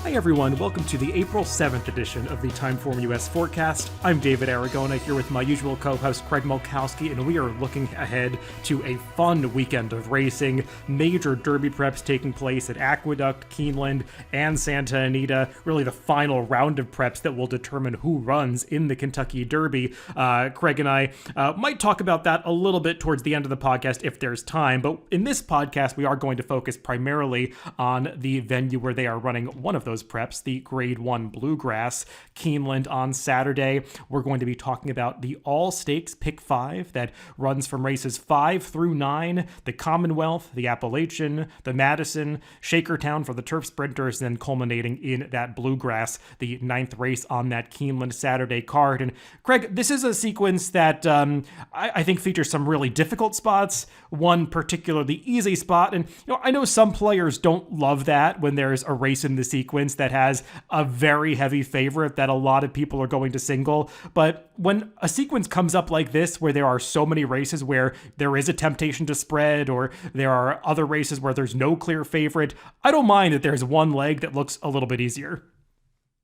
Hi everyone, welcome to the April 7th edition of the TimeformUS Forecast. I'm David Aragona here with my usual co-host Craig Mulkowski, and we are looking ahead to a fun weekend of racing. Major Derby preps taking place at Aqueduct, Keeneland, and Santa Anita. Really the final round of preps that will determine who runs in the Kentucky Derby. Craig and I might talk about that a little bit towards the end of the podcast if there's time, but in this podcast we are going to focus primarily on the venue where they are running one of those preps, the Grade 1 Bluegrass, Keeneland on Saturday. We're going to be talking about the all-stakes Pick 5 that runs from races 5 through 9, the Commonwealth, the Appalachian, the Madison, Shakertown for the turf sprinters, and then culminating in that Bluegrass, the 9th race on that Keeneland Saturday card. And Craig, this is a sequence that I think features some really difficult spots, one particularly easy spot. And I know some players don't love that when there's a race in the sequence that has a very heavy favorite that a lot of people are going to single. But when a sequence comes up like this, where there are so many races where there is a temptation to spread, or there are other races where there's no clear favorite, I don't mind that there's one leg that looks a little bit easier.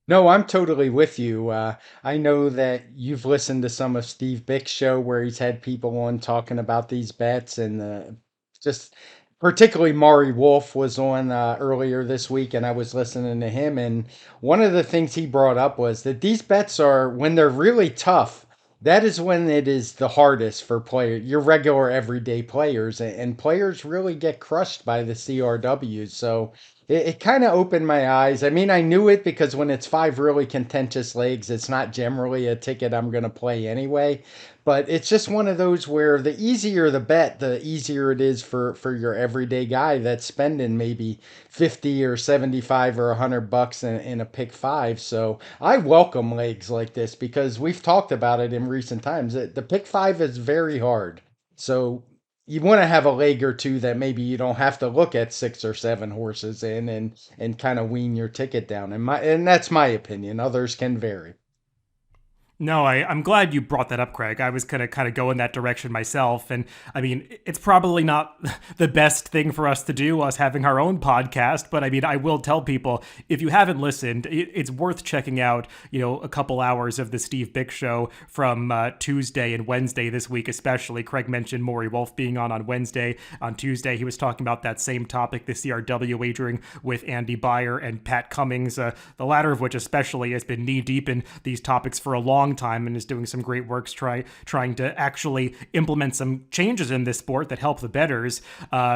No, I'm totally with you. I know that you've listened to some of Steve Bick's show where he's had people on talking about these bets, and just particularly Maury Wolf was on earlier this week, and I was listening to him. And one of the things he brought up was that these bets are, when they're really tough, that is when it is the hardest for your regular everyday players, and players really get crushed by the CRWs. So it kind of opened my eyes. I mean, I knew it because when it's five really contentious legs, it's not generally a ticket I'm going to play anyway. But it's just one of those where the easier the bet, the easier it is for your everyday guy that's spending maybe 50 or 75 or $100 in a pick five. So I welcome legs like this because we've talked about it in recent times. The pick five is very hard. So you want to have a leg or two that maybe you don't have to look at six or seven horses in and kind of wean your ticket down. And that's my opinion. Others can vary. No, I'm glad you brought that up, Craig. I was going to kind of go in that direction myself. And I mean, it's probably not the best thing for us to do, us having our own podcast. But I mean, I will tell people, if you haven't listened, it's worth checking out, a couple hours of the Steve Bick show from Tuesday and Wednesday this week, especially. Craig mentioned Maury Wolf being on Wednesday. On Tuesday, he was talking about that same topic, the CRW wagering, with Andy Byer and Pat Cummings, the latter of which especially has been knee deep in these topics for a long time and is doing some great works trying to actually implement some changes in this sport that help the bettors.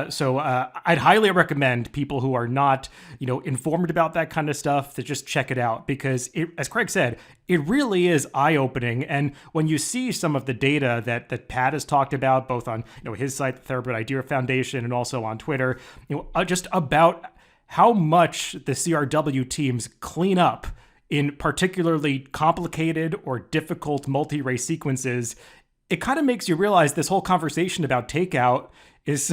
So I'd highly recommend people who are not, informed about that kind of stuff to just check it out, because as Craig said, it really is eye-opening. And when you see some of the data that Pat has talked about, both on his site, the Thoroughbred Idea Foundation, and also on Twitter, just about how much the CRW teams clean up in particularly complicated or difficult multi-race sequences, it kind of makes you realize this whole conversation about takeout is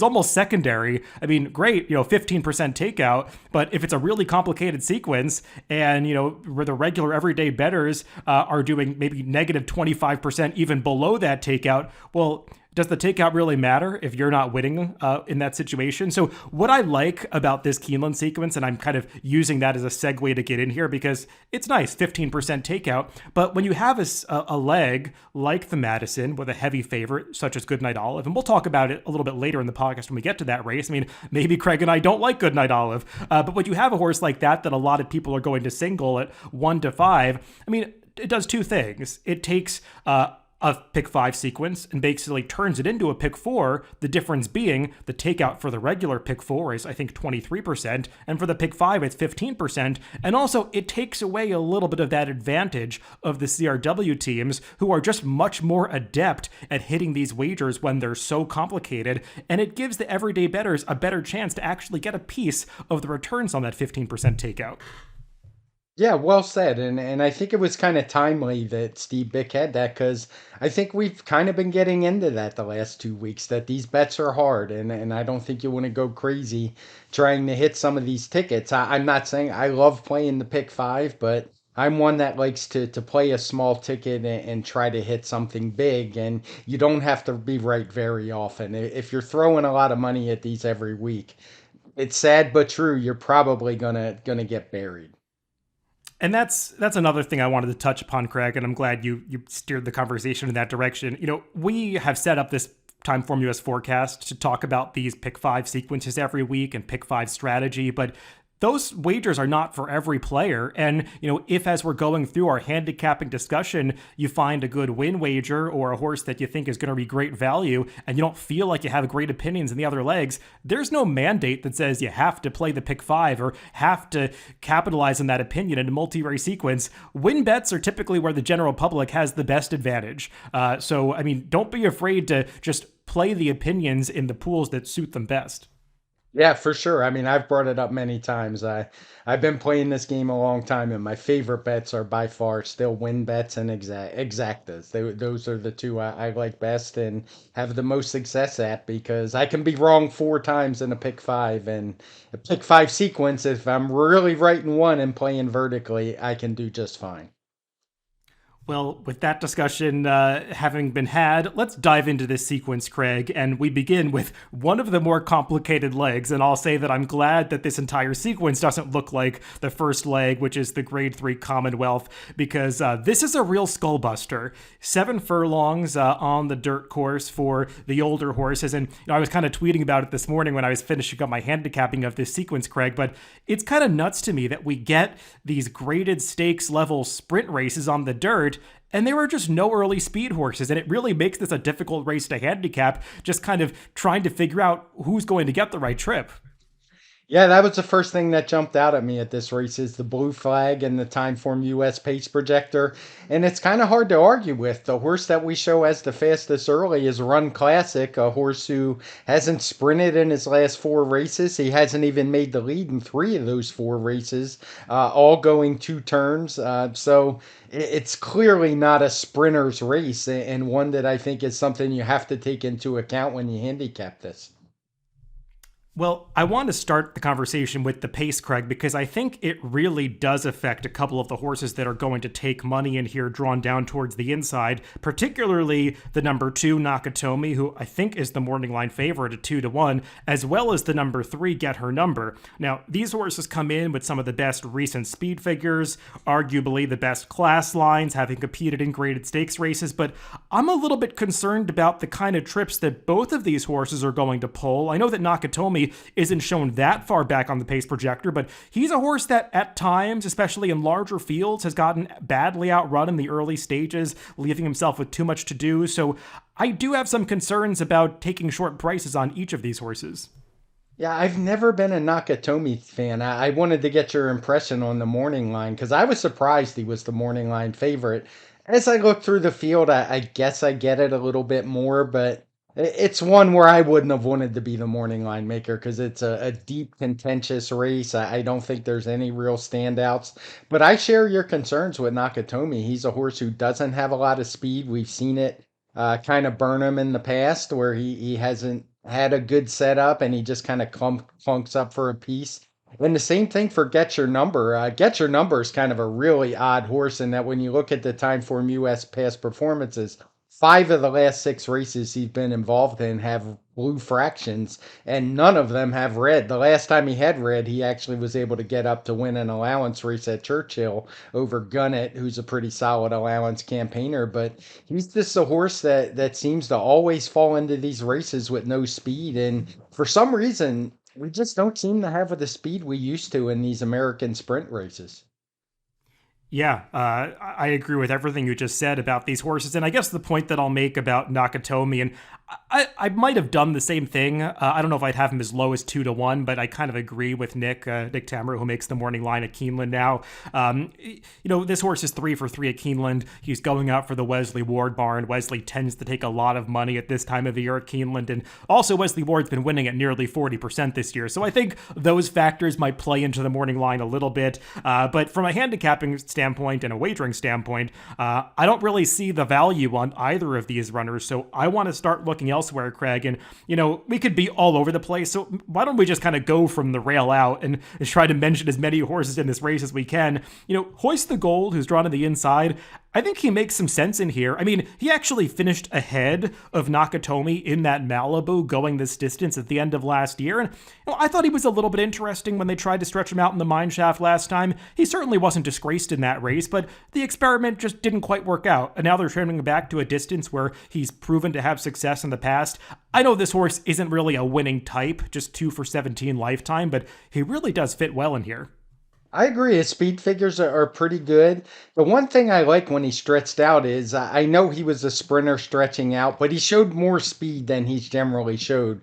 almost secondary. I mean, great, 15% takeout, but if it's a really complicated sequence and, where the regular everyday bettors are doing maybe negative 25%, even below that takeout, well, does the takeout really matter if you're not winning in that situation? So what I like about this Keeneland sequence, and I'm kind of using that as a segue to get in here because it's nice, 15% takeout. But when you have a leg like the Madison with a heavy favorite such as Goodnight Olive, and we'll talk about it a little bit later in the podcast when we get to that race. I mean, maybe Craig and I don't like Goodnight Olive, but when you have a horse like that a lot of people are going to single at 1 to 5, I mean, it does two things. It takes a pick 5 sequence and basically turns it into a pick 4, the difference being the takeout for the regular pick 4 is, I think, 23%, and for the pick 5, it's 15%, and also it takes away a little bit of that advantage of the CRW teams, who are just much more adept at hitting these wagers when they're so complicated, and it gives the everyday bettors a better chance to actually get a piece of the returns on that 15% takeout. Yeah, well said. And I think it was kind of timely that Steve Bick had that because I think we've kind of been getting into that the last 2 weeks, that these bets are hard. And I don't think you want to go crazy trying to hit some of these tickets. I'm not saying I love playing the pick five, but I'm one that likes to play a small ticket and try to hit something big. And you don't have to be right very often. If you're throwing a lot of money at these every week, It's sad but true. You're probably gonna get buried. And that's another thing I wanted to touch upon, Craig, and I'm glad you steered the conversation in that direction. We have set up this TimeformUS Forecast to talk about these pick five sequences every week and pick five strategy, but those wagers are not for every player. And, if as we're going through our handicapping discussion, you find a good win wager or a horse that you think is going to be great value, and you don't feel like you have great opinions in the other legs, there's no mandate that says you have to play the pick five or have to capitalize on that opinion in a multi-race sequence. Win bets are typically where the general public has the best advantage. Don't be afraid to just play the opinions in the pools that suit them best. Yeah, for sure. I mean, I've brought it up many times. I've been playing this game a long time, and my favorite bets are by far still win bets and exactas. Those are the two I like best and have the most success at because I can be wrong four times in a pick five, and a pick five sequence. If I'm really right in one and playing vertically, I can do just fine. Well, with that discussion having been had, let's dive into this sequence, Craig, and we begin with one of the more complicated legs, and I'll say that I'm glad that this entire sequence doesn't look like the first leg, which is the Grade 3 Commonwealth, because this is a real skullbuster. 7 furlongs on the dirt course for the older horses, and I was kind of tweeting about it this morning when I was finishing up my handicapping of this sequence, Craig, but it's kind of nuts to me that we get these graded stakes level sprint races on the dirt, and there were just no early speed horses, and it really makes this a difficult race to handicap, just kind of trying to figure out who's going to get the right trip. Yeah, that was the first thing that jumped out at me at this race is the blue flag and the Timeform US pace projector. And it's kind of hard to argue with. The horse that we show as the fastest early is Run Classic, a horse who hasn't sprinted in his last four races. He hasn't even made the lead in three of those four races, all going two turns. So it's clearly not a sprinter's race and one that I think is something you have to take into account when you handicap this. Well, I want to start the conversation with the pace, Craig, because I think it really does affect a couple of the horses that are going to take money in here drawn down towards the inside, particularly the number 2, Nakatomi, who I think is the morning line favorite at 2-1, as well as the number 3, Get Her Number. Now, these horses come in with some of the best recent speed figures, arguably the best class lines, having competed in graded stakes races, but I'm a little bit concerned about the kind of trips that both of these horses are going to pull. I know that Nakatomi isn't shown that far back on the pace projector, but he's a horse that at times, especially in larger fields, has gotten badly outrun in the early stages, leaving himself with too much to do. So I do have some concerns about taking short prices on each of these horses. Yeah, I've never been a Nakatomi fan. I wanted to get your impression on the morning line because I was surprised he was the morning line favorite. As I look through the field, I guess I get it a little bit more, but it's one where I wouldn't have wanted to be the morning line maker because it's a deep, contentious race. I don't think there's any real standouts, but I share your concerns with Nakatomi. He's a horse who doesn't have a lot of speed. We've seen it kind of burn him in the past where he hasn't had a good setup and he just kind of clunks up for a piece. And the same thing for Get Your Number. Get Your Number is kind of a really odd horse in that when you look at the Timeform US past performances, 5 of the last 6 races he's been involved in have blue fractions, and none of them have red. The last time he had red, he actually was able to get up to win an allowance race at Churchill over Gunnett, who's a pretty solid allowance campaigner. But he's just a horse that seems to always fall into these races with no speed, and for some reason, we just don't seem to have the speed we used to in these American sprint races. Yeah, I agree with everything you just said about these horses. And I guess the point that I'll make about Nakatomi, and I might have done the same thing. I don't know if I'd have him as low as 2-1, but I kind of agree with Nick Tammer, who makes the morning line at Keeneland now. This horse is 3 for 3 at Keeneland. He's going out for the Wesley Ward barn. Wesley tends to take a lot of money at this time of the year at Keeneland. And also Wesley Ward's been winning at nearly 40% this year. So I think those factors might play into the morning line a little bit. But from a handicapping standpoint and a wagering standpoint, I don't really see the value on either of these runners. So I want to start looking looking elsewhere, Craig. And, we could be all over the place. So why don't we just kind of go from the rail out and try to mention as many horses in this race as we can? Hoist the Gold, who's drawn to the inside, I think he makes some sense in here. I mean, he actually finished ahead of Nakatomi in that Malibu going this distance at the end of last year. And I thought he was a little bit interesting when they tried to stretch him out in the mine shaft last time. He certainly wasn't disgraced in that race, but the experiment just didn't quite work out. And now they're trimming him back to a distance where he's proven to have success in the past. I know this horse isn't really a winning type, just 2 for 17 lifetime, but he really does fit well in here. I agree. His speed figures are pretty good. The one thing I like when he stretched out is I know he was a sprinter stretching out, but he showed more speed than he's generally showed.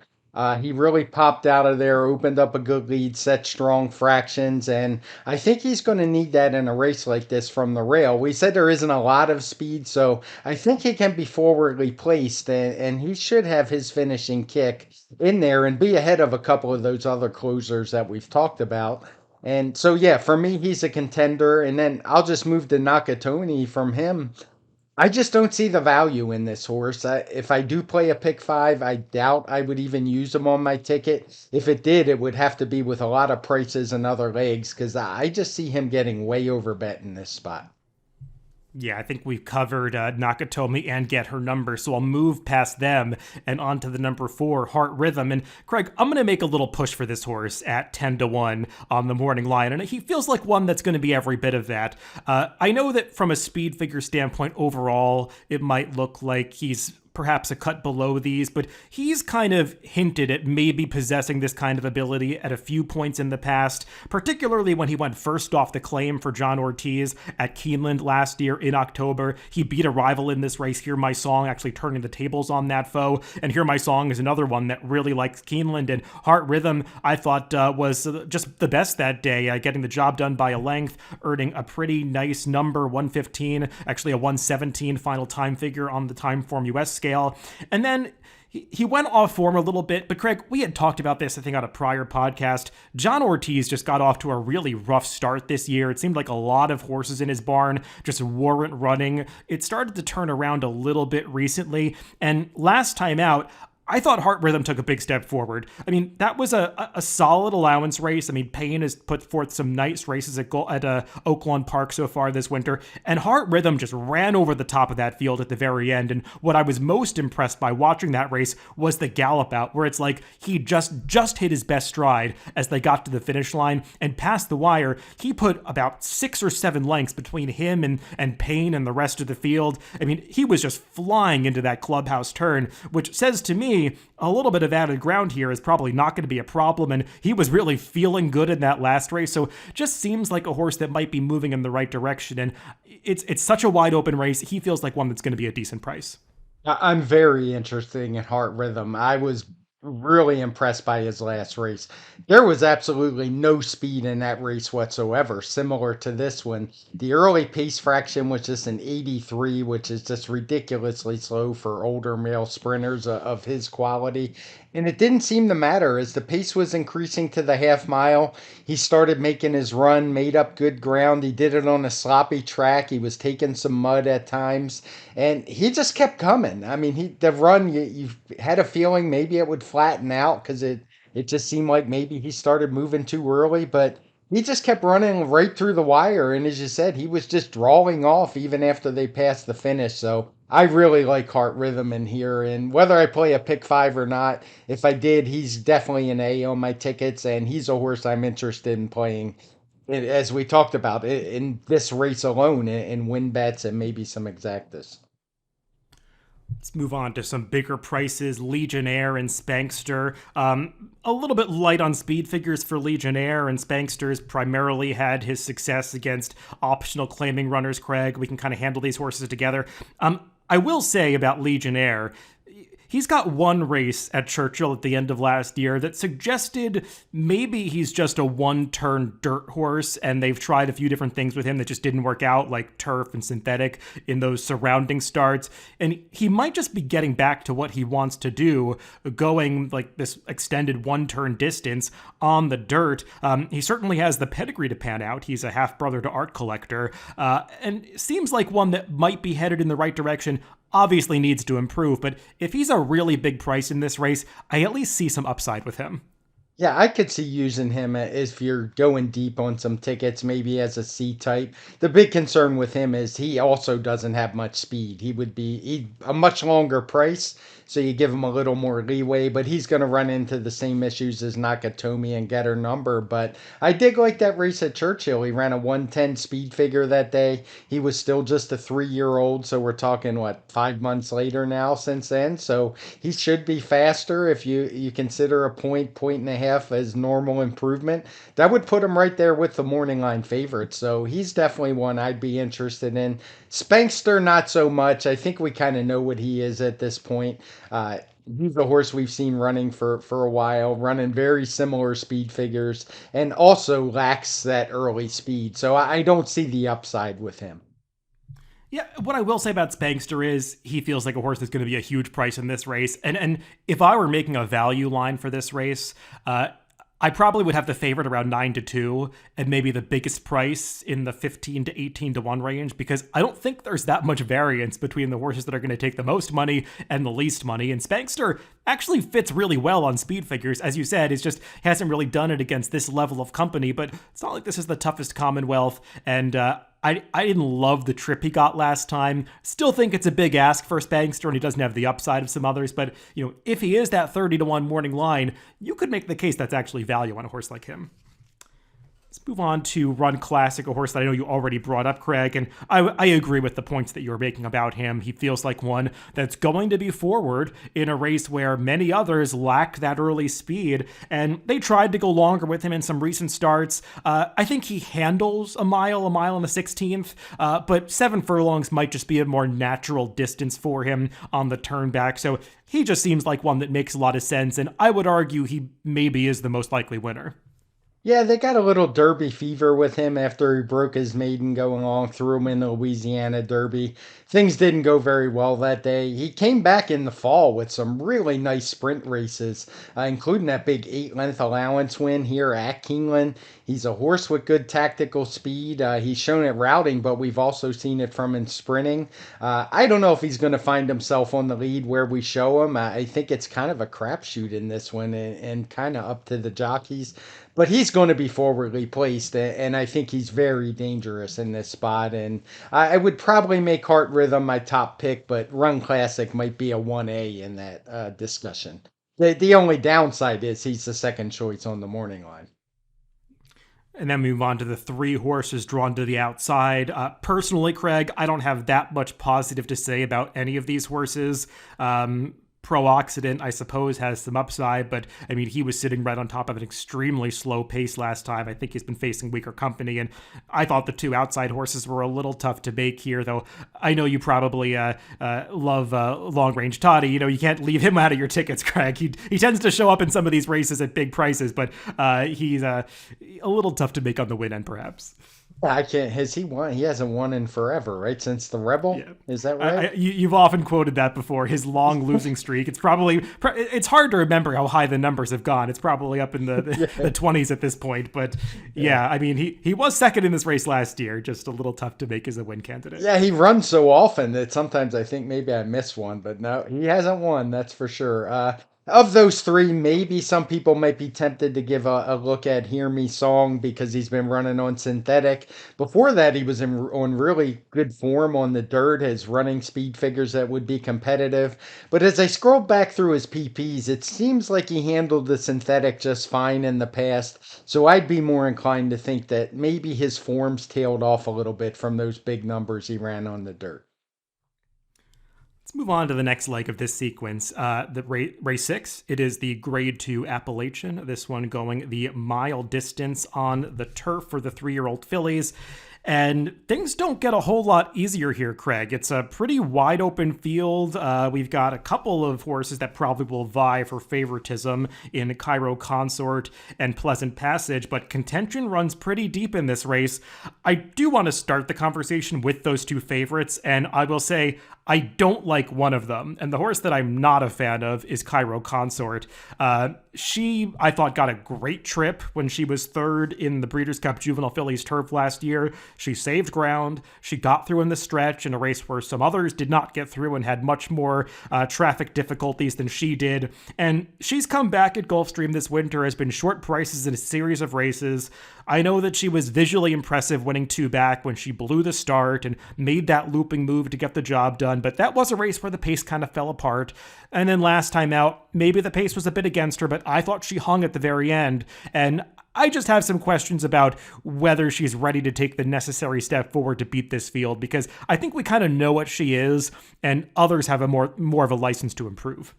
He really popped out of there, opened up a good lead, set strong fractions, and I think he's going to need that in a race like this from the rail. We said there isn't a lot of speed, so I think he can be forwardly placed, and he should have his finishing kick in there and be ahead of a couple of those other closers that we've talked about. And so, yeah, for me, he's a contender. And then I'll just move to Nakatoni from him. I just don't see the value in this horse. If I do play a pick five, I doubt I would even use him on my ticket. If it did, it would have to be with a lot of prices and other legs because I just see him getting way overbet in this spot. Yeah, I think we've covered Nakatomi and Get Her Number, so I'll move past them and on to the number 4, Heart Rhythm. And Craig, I'm going to make a little push for this horse at 10-1 on the morning line, and he feels like one that's going to be every bit of that. I know that from a speed figure standpoint overall, it might look like he's perhaps a cut below these, but he's kind of hinted at maybe possessing this kind of ability at a few points in the past, particularly when he went first off the claim for John Ortiz at Keeneland last year in October. He beat a rival in this race, Hear My Song, actually turning the tables on that foe, and Hear My Song is another one that really likes Keeneland, and Heart Rhythm, I thought, was just the best that day, getting the job done by a length, earning a pretty nice number, 115, actually a 117 final time figure on the TimeformUS scale. And then he went off form a little bit, but Craig, we had talked about this, I think, on a prior podcast. John Ortiz just got off to a really rough start this year. It seemed like a lot of horses in his barn just weren't running. It started to turn around a little bit recently, and last time out, I thought Heart Rhythm took a big step forward. I mean, that was a solid allowance race. I mean, Payne has put forth some nice races at Oaklawn Park so far this winter, and Heart Rhythm just ran over the top of that field at the very end. And what I was most impressed by watching that race was the gallop out, where it's like he just hit his best stride as they got to the finish line and past the wire. He put about 6 or 7 lengths between him and Payne and the rest of the field. I mean, he was just flying into that clubhouse turn, which says to me, a little bit of added ground here is probably not going to be a problem, and he was really feeling good in that last race, so just seems like a horse that might be moving in the right direction, and it's such a wide open race. He feels like one that's going to be a decent price. I'm very interested in Heart Rhythm. I was really impressed by his last race. There was absolutely no speed in that race whatsoever, similar to this one. The early pace fraction was just an 83, which is just ridiculously slow for older male sprinters of his quality. And it didn't seem to matter as the pace was increasing to the half mile. He started making his run, made up good ground. He did it on a sloppy track. He was taking some mud at times, and he just kept coming. I mean, the run, you had a feeling maybe it would flatten out because it just seemed like maybe he started moving too early, but he just kept running right through the wire. And as you said, he was just drawing off even after they passed the finish. So I really like Heart Rhythm in here. And whether I play a pick five or not, if I did, he's definitely an A on my tickets. And he's a horse I'm interested in playing, as we talked about, in this race alone, in win bets and maybe some exactas. Let's move on to some bigger prices. Legionnaire and Spankster. A little bit light on speed figures for Legionnaire, and Spankster's primarily had his success against optional claiming runners, Craig. We can kind of handle these horses together. I will say about Legionnaire, he's got one race at Churchill at the end of last year that suggested maybe he's just a one-turn dirt horse, and they've tried a few different things with him that just didn't work out, like turf and synthetic in those surrounding starts. And he might just be getting back to what he wants to do, going like this extended one-turn distance on the dirt. He certainly has the pedigree to pan out. He's a half-brother to Art Collector, and seems like one that might be headed in the right direction. obviously needs to improve, but if he's a really big price in this race, I at least see some upside with him. Yeah, I could see using him if you're going deep on some tickets, maybe as a C type. The big concern with him is he also doesn't have much speed. He a much longer price, so you give him a little more leeway, but he's going to run into the same issues as Nakatomi and Getter Number. But I did like that race at Churchill. He ran a 110 speed figure that day. He was still just a 3 year old, so we're talking what, 5 months later now since then. So he should be faster if you consider a point and a half as normal improvement. That would put him right there with the morning line favorites. So he's definitely one I'd be interested in. Spankster, not so much. I think we kind of know what he is at this point. Uh, He's a horse we've seen running for a while, running very similar speed figures, and also lacks that early speed. So I don't see the upside with him. Yeah, what I will say about Spankster is he feels like a horse that's going to be a huge price in this race. And if I were making a value line for this race, I probably would have the favorite around 9-2 and maybe the biggest price in the 15 to 18 to 1 range, because I don't think there's that much variance between the horses that are going to take the most money and the least money. And Spankster actually fits really well on speed figures. As you said, it's just hasn't really done it against this level of company, but it's not like this is the toughest Commonwealth. And I didn't love the trip he got last time. Still think it's a big ask for Spankster, and he doesn't have the upside of some others. But, if he is that 30 to 1 morning line, you could make the case that's actually value on a horse like him. Let's move on to Run Classic, a horse that I know you already brought up, Craig, and I agree with the points that you were making about him. He feels like one that's going to be forward in a race where many others lack that early speed, and they tried to go longer with him in some recent starts. I think he handles a mile in the 16th, but 7 furlongs might just be a more natural distance for him on the turn back, so he just seems like one that makes a lot of sense, and I would argue he maybe is the most likely winner. Yeah, they got a little Derby fever with him after he broke his maiden going along, threw him in the Louisiana Derby. Things didn't go very well that day. He came back in the fall with some really nice sprint races, including that big 8 length allowance win here at Keeneland. He's a horse with good tactical speed. He's shown it routing, but we've also seen it from him sprinting. I don't know if he's going to find himself on the lead where we show him. I think it's kind of a crapshoot in this one and kind of up to the jockeys. But he's going to be forwardly placed, and I think he's very dangerous in this spot. And I would probably make Heart Rhythm my top pick, but Run Classic might be a 1A in that discussion. The only downside is he's the second choice on the morning line. And then we move on to the 3 horses drawn to the outside. Personally, Craig, I don't have that much positive to say about any of these horses. Pro-Occident, I suppose, has some upside, but I mean, he was sitting right on top of an extremely slow pace last time. I think he's been facing weaker company, and I thought the 2 outside horses were a little tough to make here, though I know you probably love Long Range Toddy. You can't leave him out of your tickets, Craig. He tends to show up in some of these races at big prices, but he's a little tough to make on the win end, perhaps. I can't. Has he won? He hasn't won in forever, right? Since the Rebel, Yeah. is that right? You've often quoted that before. His long losing streak. It's hard to remember how high the numbers have gone. It's probably up in the 20s at this point. But yeah, I mean, he was second in this race last year. Just a little tough to make as a win candidate. Yeah, he runs so often that sometimes I think maybe I missed one, but no, he hasn't won. That's for sure. Of those 3, maybe some people might be tempted to give a look at Hear Me Song because he's been running on synthetic. Before that, he was on really good form on the dirt, his running speed figures that would be competitive. But as I scroll back through his PPs, it seems like he handled the synthetic just fine in the past. So I'd be more inclined to think that maybe his form's tailed off a little bit from those big numbers he ran on the dirt. Let's move on to the next leg of this sequence. The race 6, it is the Grade 2 Appalachian. This one going the mile distance on the turf for the 3-year-old fillies. And things don't get a whole lot easier here, Craig. It's a pretty wide open field. We've got a couple of horses that probably will vie for favoritism in Cairo Consort and Pleasant Passage, but contention runs pretty deep in this race. I do want to start the conversation with those 2 favorites, and I will say I don't like one of them. And the horse that I'm not a fan of is Cairo Consort. She, I thought, got a great trip when she was third in the Breeders' Cup Juvenile Fillies Turf last year. She saved ground. She got through in the stretch in a race where some others did not get through and had much more traffic difficulties than she did. And she's come back at Gulfstream this winter, has been short prices in a series of races. I know that she was visually impressive winning two back when she blew the start and made that looping move to get the job done, but that was a race where the pace kind of fell apart. And then last time out, maybe the pace was a bit against her, but I thought she hung at the very end. And I just have some questions about whether she's ready to take the necessary step forward to beat this field, because I think we kind of know what she is, and others have a more of a license to improve.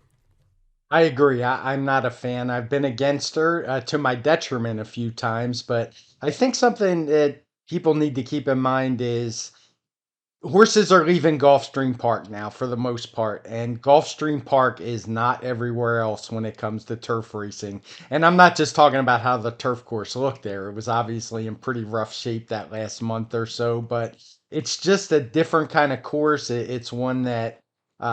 I agree. I'm not a fan. I've been against her to my detriment a few times, but I think something that people need to keep in mind is horses are leaving Gulfstream Park now for the most part, and Gulfstream Park is not everywhere else when it comes to turf racing. And I'm not just talking about how the turf course looked there. It was obviously in pretty rough shape that last month or so, but it's just a different kind of course. It's one that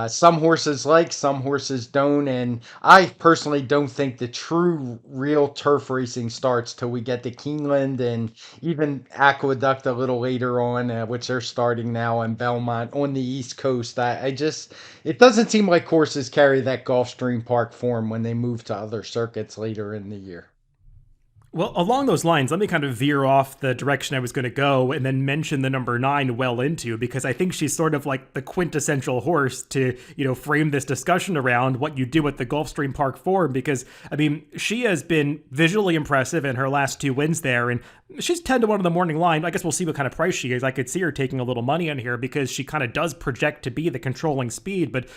some horses like, some horses don't, and I personally don't think the true, real turf racing starts till we get to Keeneland and even Aqueduct a little later on, which they're starting now in Belmont on the East Coast. I just, it doesn't seem like horses carry that Gulfstream Park form when they move to other circuits later in the year. Well, along those lines, let me kind of veer off the direction I was going to go and then mention the number 9 well into, because I think she's sort of like the quintessential horse to, frame this discussion around what you do at the Gulfstream Park form, because, I mean, she has been visually impressive in her last 2 wins there, and she's 10 to 1 in the morning line. I guess we'll see what kind of price she is. I could see her taking a little money on here because she kind of does project to be the controlling speed, but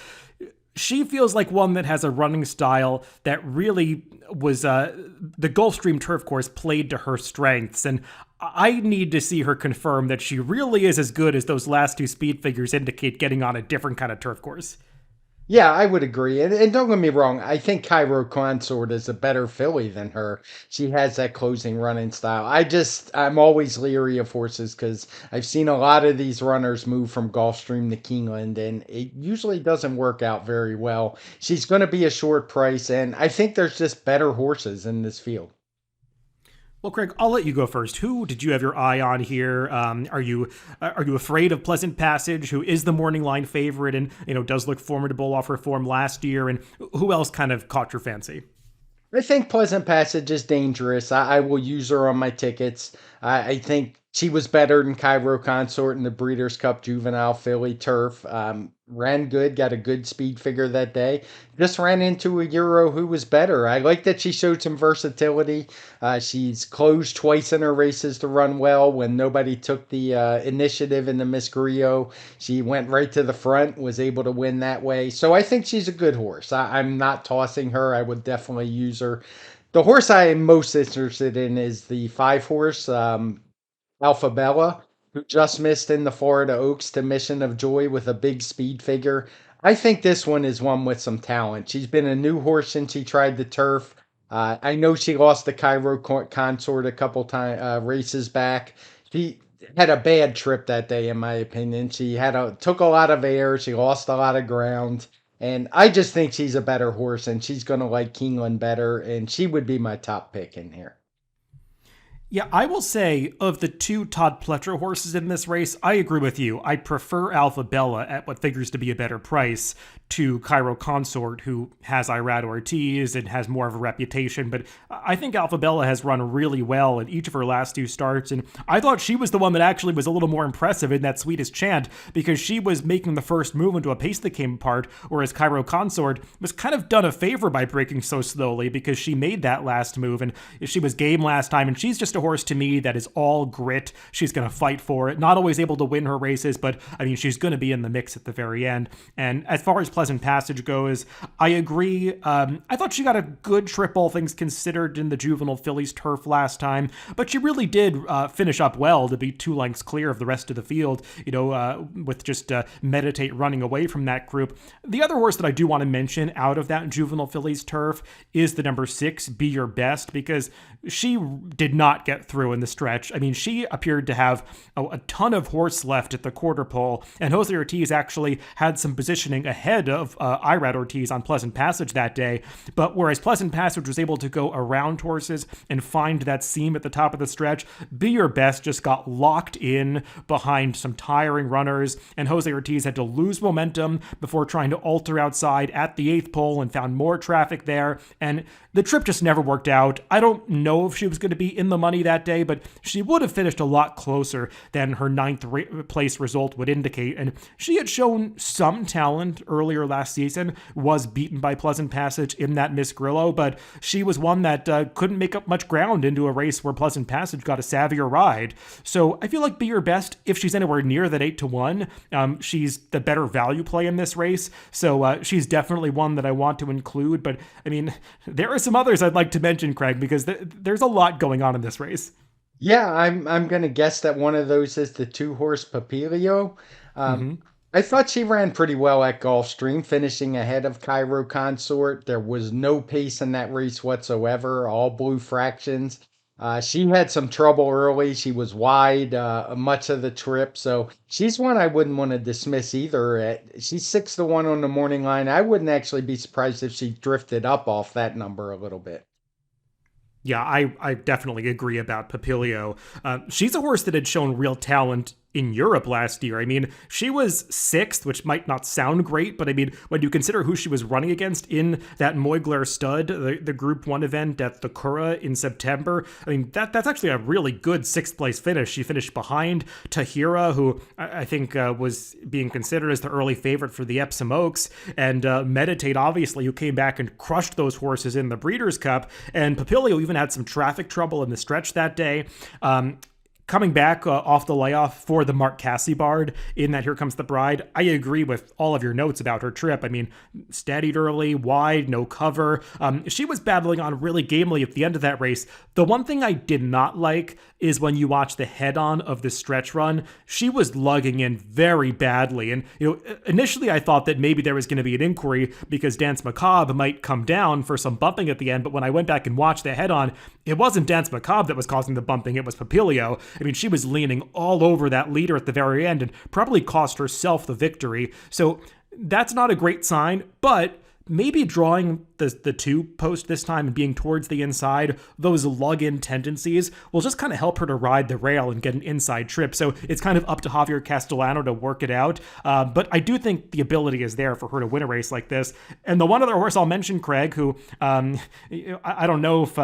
she feels like one that has a running style that really was the Gulfstream turf course played to her strengths. And I need to see her confirm that she really is as good as those last 2 speed figures indicate, getting on a different kind of turf course. Yeah, I would agree. And don't get me wrong, I think Cairo Consort is a better filly than her. She has that closing running style. I'm always leery of horses because I've seen a lot of these runners move from Gulfstream to Keeneland, and it usually doesn't work out very well. She's going to be a short price, and I think there's just better horses in this field. Well, Craig, I'll let you go first. Who did you have your eye on here? Are you afraid of Pleasant Passage, who is the morning line favorite and does look formidable off her form last year? And who else kind of caught your fancy? I think Pleasant Passage is dangerous. I will use her on my tickets. I think she was better than Cairo Consort in the Breeders' Cup Juvenile Filly Turf. Ran good, got a good speed figure that day. Just ran into a Euro who was better. I like that she showed some versatility. She's closed twice in her races to run well when nobody took the initiative in the Miss Grillo. She went right to the front, was able to win that way. So I think she's a good horse. I'm not tossing her. I would definitely use her. The horse I am most interested in is the 5 horse. Alphabella, who just missed in the Florida Oaks to Mission of Joy with a big speed figure. I think this one is one with some talent. She's been a new horse since she tried the turf. I know she lost the Cairo Consort a couple time races back. She had a bad trip that day, in my opinion. She took a lot of air. She lost a lot of ground. And I just think she's a better horse, and she's going to like Keeneland better, and she would be my top pick in here. Yeah, I will say, of the 2 Todd Pletcher horses in this race, I agree with you. I prefer Alpha Bella at what figures to be a better price to Cairo Consort, who has Irad Ortiz and has more of a reputation. But I think Alpha Bella has run really well in each of her last 2 starts, and I thought she was the one that actually was a little more impressive in that Sweetest Chant, because she was making the first move into a pace that came apart, whereas Cairo Consort was kind of done a favor by breaking so slowly because she made that last move, and she was game last time, and she's just a horse to me that is all grit. She's going to fight for it. Not always able to win her races, but I mean, she's going to be in the mix at the very end. And as far as Pleasant Passage goes, I agree. I thought she got a good trip, all things considered, in the Juvenile Fillies turf last time, but she really did finish up well to be 2 lengths clear of the rest of the field, with just Meditate running away from that group. The other horse that I do want to mention out of that Juvenile Fillies turf is the number 6, Be Your Best, because she did not get through in the stretch. I mean, she appeared to have a ton of horse left at the quarter pole, and Jose Ortiz actually had some positioning ahead of Irad Ortiz on Pleasant Passage that day. But whereas Pleasant Passage was able to go around horses and find that seam at the top of the stretch, Be Your Best just got locked in behind some tiring runners, and Jose Ortiz had to lose momentum before trying to alter outside at the 8th pole and found more traffic there, and the trip just never worked out. I don't know if she was going to be in the money that day, but she would have finished a lot closer than her 9th place result would indicate, and she had shown some talent earlier last season, was beaten by Pleasant Passage in that Miss Grillo, but she was one that couldn't make up much ground into a race where Pleasant Passage got a savvier ride. So I feel like Be Your Best, if she's anywhere near that 8-1, she's the better value play in this race, so she's definitely one that I want to include. But I mean, there are some others I'd like to mention, Craig, because there's a lot going on in this race. Yeah, I'm gonna guess that one of those is the 2 horse Papilio. Um, Mm-hmm. I thought she ran pretty well at Gulfstream, finishing ahead of Cairo Consort. There was no pace in that race whatsoever, all blue fractions. She had some trouble early. She was wide much of the trip, so she's one I wouldn't want to dismiss either. She's 6-1 on the morning line. I wouldn't actually be surprised if she drifted up off that number a little bit. Yeah, I definitely agree about Papilio. She's a horse that had shown real talent in Europe last year. I mean, she was 6th, which might not sound great, but I mean, when you consider who she was running against in that Moigler stud, the Group 1 event at the Curragh in September, I mean, that's actually a really good 6th place finish. She finished behind Tahira, who I think was being considered as the early favorite for the Epsom Oaks, and Meditate, obviously, who came back and crushed those horses in the Breeders' Cup, and Papilio even had some traffic trouble in the stretch that day. Coming back off the layoff for the Mark Cassibard in that Here Comes the Bride, I agree with all of your notes about her trip. I mean, steadied early, wide, no cover. She was battling on really gamely at the end of that race. The one thing I did not like is when you watch the head-on of the stretch run, she was lugging in very badly. And, initially I thought that maybe there was going to be an inquiry because Dance Macabre might come down for some bumping at the end, but when I went back and watched the head-on, it wasn't Dance Macabre that was causing the bumping, it was Papilio. I mean, she was leaning all over that leader at the very end and probably cost herself the victory. So that's not a great sign, but maybe drawing the 2 post this time and being towards the inside, those lug-in tendencies will just kind of help her to ride the rail and get an inside trip. So it's kind of up to Javier Castellano to work it out. But I do think the ability is there for her to win a race like this. And the one other horse I'll mention, Craig, who I don't know if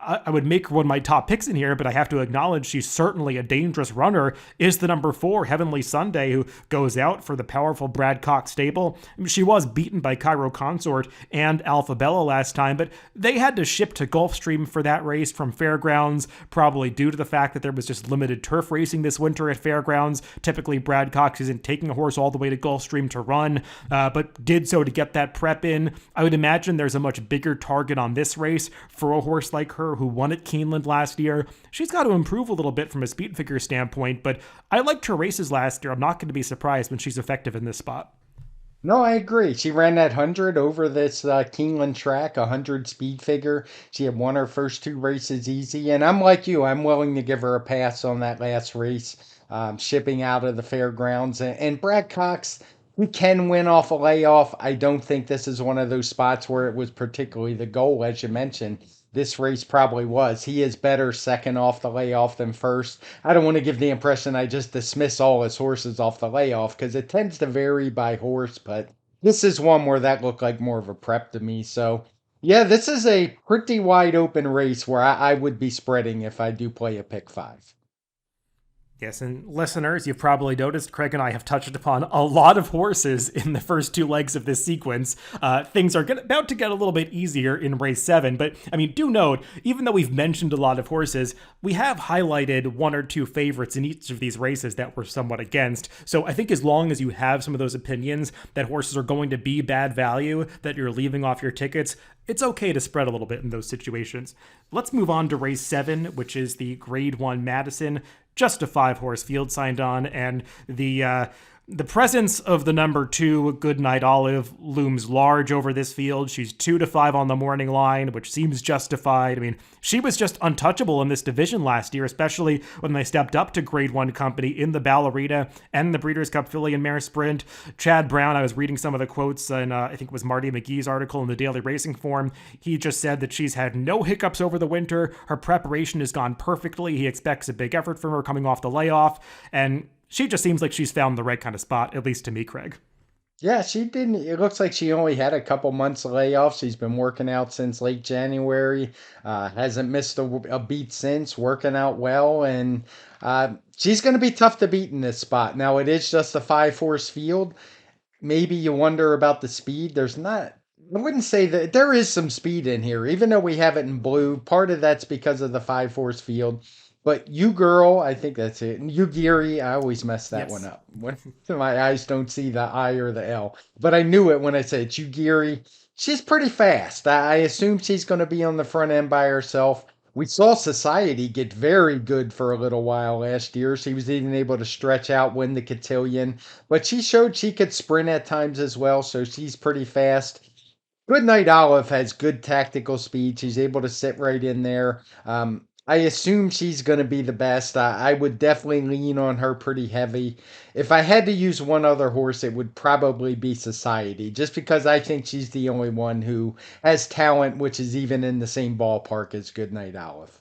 I would make her one of my top picks in here, but I have to acknowledge she's certainly a dangerous runner, is the number 4, Heavenly Sunday, who goes out for the powerful Brad Cox stable. I mean, she was beaten by Cairo Consort and Alpha Bella last time, but they had to ship to Gulfstream for that race from Fairgrounds, probably due to the fact that there was just limited turf racing this winter at Fairgrounds. Typically, Brad Cox isn't taking a horse all the way to Gulfstream to run, but did so to get that prep in. I would imagine there's a much bigger target on this race for a horse like her who won at Keeneland last year. She's got to improve a little bit from a speed figure standpoint, but I liked her races last year. I'm not going to be surprised when she's effective in this spot. No, I agree. She ran that 100 over this Keeneland track, 100 speed figure. She had won her first 2 races easy. And I'm like you, I'm willing to give her a pass on that last race, shipping out of the fairgrounds. And Brad Cox, he can win off a layoff. I don't think this is one of those spots where it was particularly the goal, as you mentioned. This race probably was. He is better second off the layoff than first. I don't want to give the impression I just dismiss all his horses off the layoff because it tends to vary by horse, but this is one where that looked like more of a prep to me. So, yeah, this is a pretty wide open race where I would be spreading if I do play a pick 5. Yes, and listeners, you've probably noticed Craig and I have touched upon a lot of horses in the first two legs of this sequence. Things are about to get a little bit easier in race 7, but I mean, do note, even though we've mentioned a lot of horses, we have highlighted one or two favorites in each of these races that we're somewhat against. So I think as long as you have some of those opinions that horses are going to be bad value, that you're leaving off your tickets, it's okay to spread a little bit in those situations. Let's move on to race 7, which is the Grade 1 Madison. Just a 5-horse field signed on, and the presence of the number 2, Goodnight Olive, looms large over this field. She's 2-5 on the morning line, which seems justified. I mean, she was just untouchable in this division last year, especially when they stepped up to Grade 1 company in the Ballerina and the Breeders' Cup Filly and Mare Sprint. Chad Brown, I was reading some of the quotes in, I think it was Marty McGee's article in the Daily Racing Form. He just said that she's had no hiccups over the winter. Her preparation has gone perfectly. He expects a big effort from her coming off the layoff, and she just seems like she's found the right kind of spot, at least to me, Craig. Yeah, she didn't. It looks like she only had a couple months of layoff. She's been working out since late January. Hasn't missed a beat since. Working out well, and she's going to be tough to beat in this spot. Now it is just a 5-horse field. Maybe you wonder about the speed. There's not. I wouldn't say that there is some speed in here, even though we have it in blue. Part of that's because of the 5-horse field. But you girl, I think that's it. And you Geary, I always mess that one Yes. up. When my eyes don't see the I or the L. But I knew it when I said you Geary. She's pretty fast. I assume she's going to be on the front end by herself. We saw Society get very good for a little while last year. She was even able to stretch out, win the cotillion. But she showed she could sprint at times as well, so she's pretty fast. Goodnight Olive has good tactical speed. She's able to sit right in there. I assume she's going to be the best. I would definitely lean on her pretty heavy. If I had to use one other horse, it would probably be Society, just because I think she's the only one who has talent, which is even in the same ballpark as Goodnight Olive.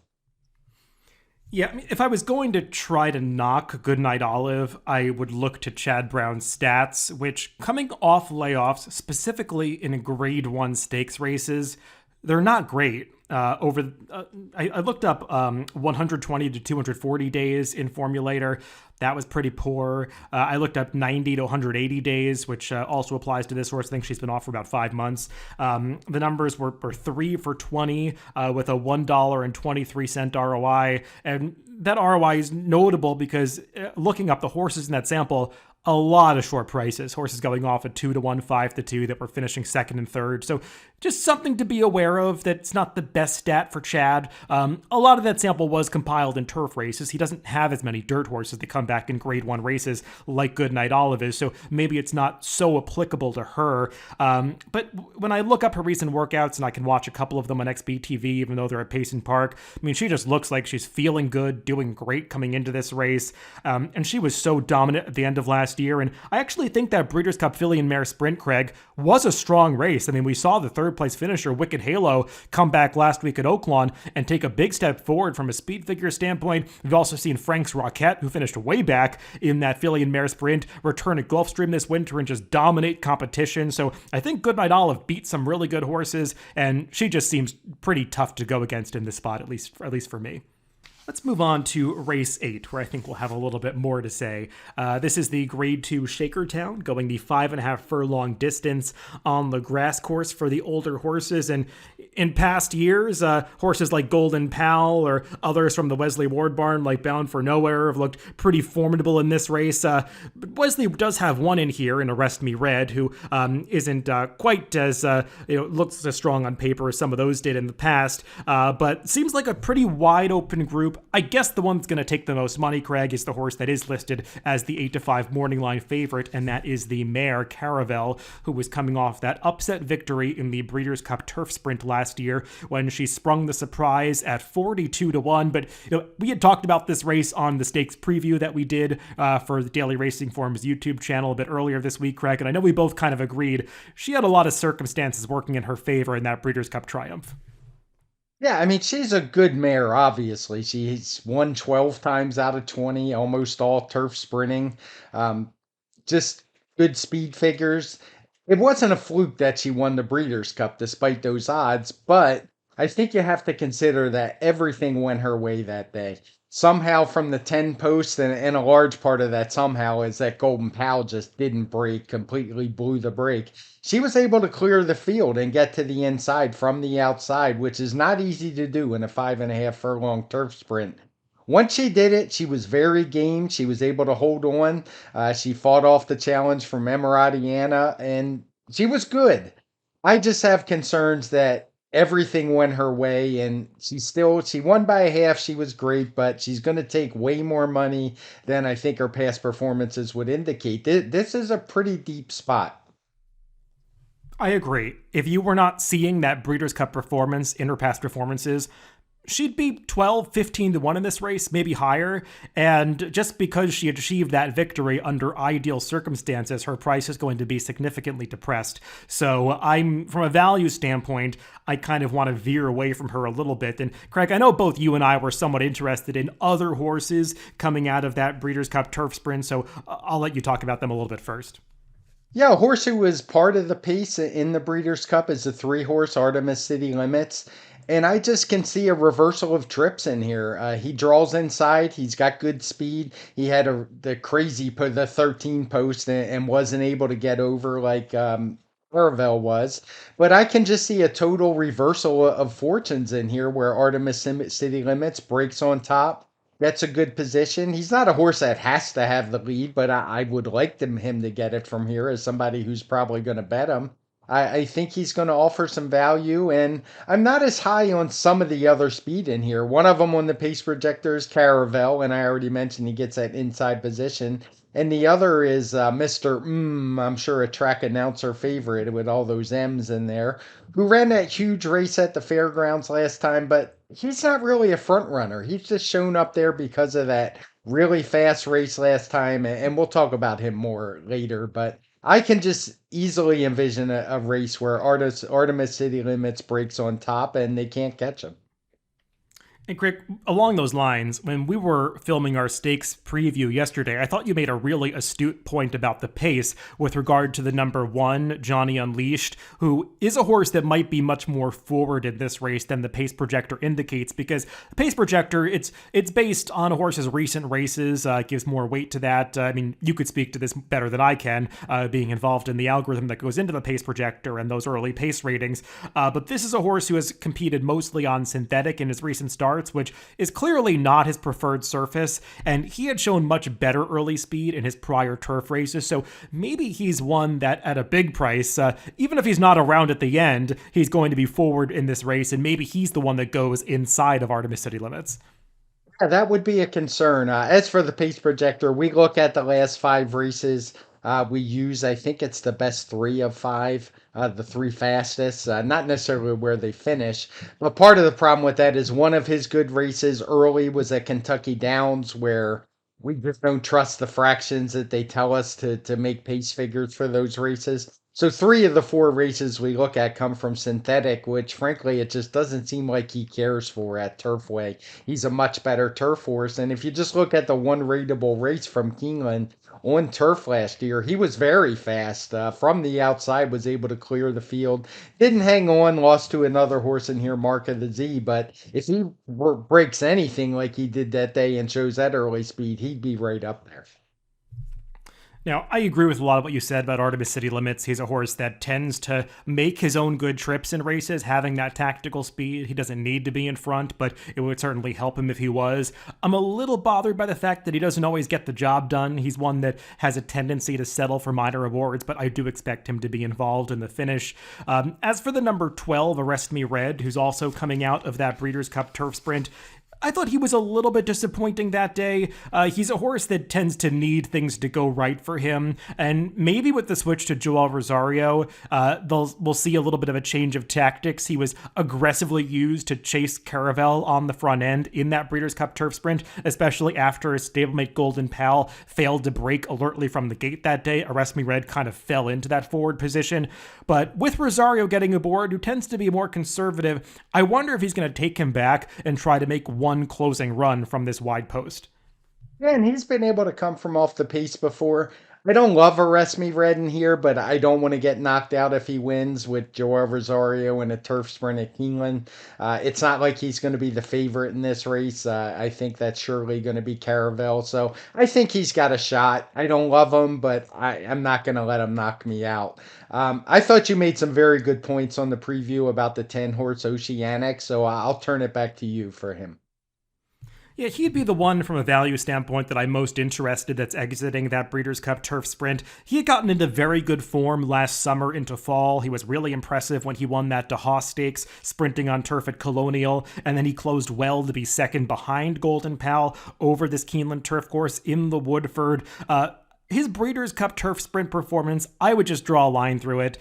Yeah, I mean, if I was going to try to knock Goodnight Olive, I would look to Chad Brown's stats, which, coming off layoffs, specifically in Grade 1 stakes races, they're not great. I looked up 120 to 240 days in Formulator. That was pretty poor. I looked up 90 to 180 days, which also applies to this horse. I think she's been off for about 5 months. The numbers were 3 for 20 with a $1.23 ROI. And that ROI is notable because looking up the horses in that sample, a lot of short prices. Horses going off at 2-1, 5-2 that were finishing second and third. So just something to be aware of. That's not the best stat for Chad. A lot of that sample was compiled in turf races. He doesn't have as many dirt horses that come back in Grade 1 races like Goodnight Olive is. So maybe it's not so applicable to her. But when I look up her recent workouts, and I can watch a couple of them on XBTV, even though they're at Payson Park, I mean, she just looks like she's feeling good, doing great coming into this race. And she was so dominant at the end of last year. And I actually think that Breeders' Cup Filly and Mare Sprint, Craig, was a strong race. I mean, we saw the third place finisher, Wicked Halo, come back last week at Oaklawn and take a big step forward from a speed figure standpoint. We've also seen Frank's Rocket, who finished way back in that Filly and Mare Sprint, return at Gulfstream this winter and just dominate competition. So I think Goodnight Olive beat some really good horses, and she just seems pretty tough to go against in this spot, at least for me. Let's move on to race 8, where I think we'll have a little bit more to say. This is the Grade 2 Shakertown, going the 5.5 furlong distance on the grass course for the older horses. And in past years, horses like Golden Pal or others from the Wesley Ward barn, like Bound for Nowhere, have looked pretty formidable in this race. But Wesley does have one in here in Arrest Me Red, who isn't quite as, looks as strong on paper as some of those did in the past, but seems like a pretty wide open group. I guess the one that's going to take the most money, Craig, is the horse that is listed as the 8-5 morning line favorite, and that is the mare Caravel, who was coming off that upset victory in the Breeders' Cup Turf Sprint last year when she sprung the surprise at 42-1. But we had talked about this race on the stakes preview that we did for the Daily Racing Form's YouTube channel a bit earlier this week, Craig, and I know we both kind of agreed she had a lot of circumstances working in her favor in that Breeders' Cup triumph. Yeah, I mean, she's a good mare, obviously. She's won 12 times out of 20, almost all turf sprinting. Um, just good speed figures. It wasn't a fluke that she won the Breeders' Cup despite those odds, but I think you have to consider that everything went her way that day. somehow from the 10 post, and a large part of that somehow is that Golden Pal just didn't break, completely blew the break. She was able to clear the field and get to the inside from the outside, which is not easy to do in a 5.5 furlong turf sprint. Once she did it, she was very game. She was able to hold on. She fought off the challenge from Emiratiana, and she was good. I just have concerns that everything went her way, and she won by a half. She was great, but she's going to take way more money than I think her past performances would indicate. This is a pretty deep spot. I agree. If you were not seeing that Breeders' Cup performance in her past performances, she'd be 12, 15 to 1 in this race, maybe higher. And just because she achieved that victory under ideal circumstances, her price is going to be significantly depressed. So from a value standpoint, I kind of want to veer away from her a little bit. And Craig, I know both you and I were somewhat interested in other horses coming out of that Breeders' Cup turf sprint. So I'll let you talk about them a little bit first. Yeah, a horse who was part of the pace in the Breeders' Cup is the 3 horse Artemis City Limits. And I just can see a reversal of trips in here. He draws inside. He's got good speed. He had the 13 post and wasn't able to get over like Caravel was. But I can just see a total reversal of fortunes in here where Artemis City Limits breaks on top. That's a good position. He's not a horse that has to have the lead, but I would like him to get it from here as somebody who's probably going to bet him. I think he's going to offer some value, and I'm not as high on some of the other speed in here. One of them on the pace projector is Caravel, and I already mentioned he gets that inside position. And the other is Mr. I'm sure a track announcer favorite with all those M's in there, who ran that huge race at the fairgrounds last time, but he's not really a front runner. He's just shown up there because of that really fast race last time, and we'll talk about him more later. But I can just easily envision a race where Artemis City Limits breaks on top and they can't catch him. And Craig, along those lines, when we were filming our stakes preview yesterday, I thought you made a really astute point about the pace with regard to the number 1, Johnny Unleashed, who is a horse that might be much more forward in this race than the pace projector indicates, because the pace projector, it's based on a horse's recent races, gives more weight to that. I mean, you could speak to this better than I can, being involved in the algorithm that goes into the pace projector and those early pace ratings. But this is a horse who has competed mostly on synthetic in his recent starts, which is clearly not his preferred surface, and he had shown much better early speed in his prior turf races, so maybe he's one that at a big price, even if he's not around at the end, he's going to be forward in this race, and maybe he's the one that goes inside of Artemis City Limits. Yeah, that would be a concern. As for the pace projector, we look at the last 5 races. We use, I think it's the best 3 of 5, the 3 fastest, not necessarily where they finish. But part of the problem with that is one of his good races early was at Kentucky Downs, where we just don't trust the fractions that they tell us to make pace figures for those races. So 3 of the 4 races we look at come from synthetic, which frankly it just doesn't seem like he cares for at Turfway. He's a much better turf horse. And if you just look at the one rateable race from Keeneland on turf last year, he was very fast. From the outside, was able to clear the field. Didn't hang on, lost to another horse in here, Mark of the Z. But if he breaks anything like he did that day and shows that early speed, he'd be right up there. Now, I agree with a lot of what you said about Artemis City Limits. He's a horse that tends to make his own good trips in races, having that tactical speed. He doesn't need to be in front, but it would certainly help him if he was. I'm a little bothered by the fact that he doesn't always get the job done. He's one that has a tendency to settle for minor awards, but I do expect him to be involved in the finish. As for the number 12, Arrest Me Red, who's also coming out of that Breeders' Cup turf sprint, I thought he was a little bit disappointing that day. He's a horse that tends to need things to go right for him, and maybe with the switch to Joel Rosario, we'll see a little bit of a change of tactics. He was aggressively used to chase Caravel on the front end in that Breeders' Cup turf sprint, especially after his stablemate Golden Pal failed to break alertly from the gate that day. Arrest Me Red kind of fell into that forward position, but with Rosario getting aboard, who tends to be more conservative, I wonder if he's going to take him back and try to make one closing run from this wide post. Yeah, and he's been able to come from off the pace before. I don't love Arrest Me Red in here, but I don't want to get knocked out if he wins with Joel Rosario in a turf sprint at Keeneland. It's not like he's going to be the favorite in this race. I think that's surely going to be Caravel. So I think he's got a shot. I don't love him, but I'm not going to let him knock me out. I thought you made some very good points on the preview about the 10 horse Oceanic, so I'll turn it back to you for him. Yeah, he'd be the one from a value standpoint that I'm most interested that's exiting that Breeders' Cup Turf Sprint. He had gotten into very good form last summer into fall. He was really impressive when he won that DeHaas Stakes, sprinting on turf at Colonial, and then he closed well to be second behind Golden Pal over this Keeneland turf course in the Woodford. His Breeders' Cup Turf Sprint performance, I would just draw a line through it.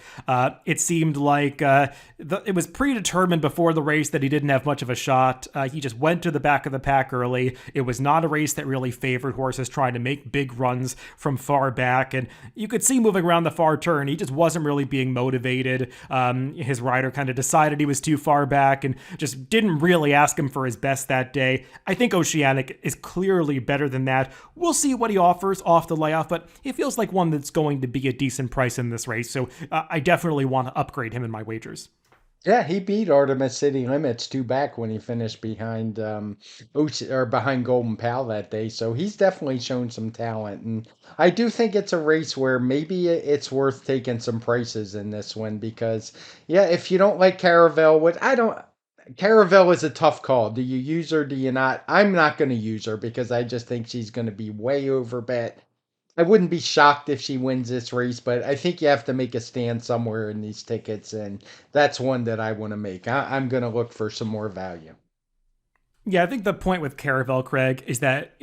It seemed like it was predetermined before the race that he didn't have much of a shot. He just went to the back of the pack early. It was not a race that really favored horses trying to make big runs from far back. And you could see moving around the far turn, he just wasn't really being motivated. His rider kind of decided he was too far back and just didn't really ask him for his best that day. I think Oceanic is clearly better than that. We'll see what he offers off the layoff, but it feels like one that's going to be a decent price in this race, so I definitely want to upgrade him in my wagers. Yeah, he beat Artemis City Limits two back when he finished behind or behind Golden Pal that day. So he's definitely shown some talent, and I do think it's a race where maybe it's worth taking some prices in this one because yeah, if you don't like Caravel, what I don't. Caravel is a tough call. Do you use her? Do you not? I'm not going to use her because I just think she's going to be way overbet. I wouldn't be shocked if she wins this race, but I think you have to make a stand somewhere in these tickets, and that's one that I want to make. I'm going to look for some more value. Yeah, I think the point with Caravel, Craig, is that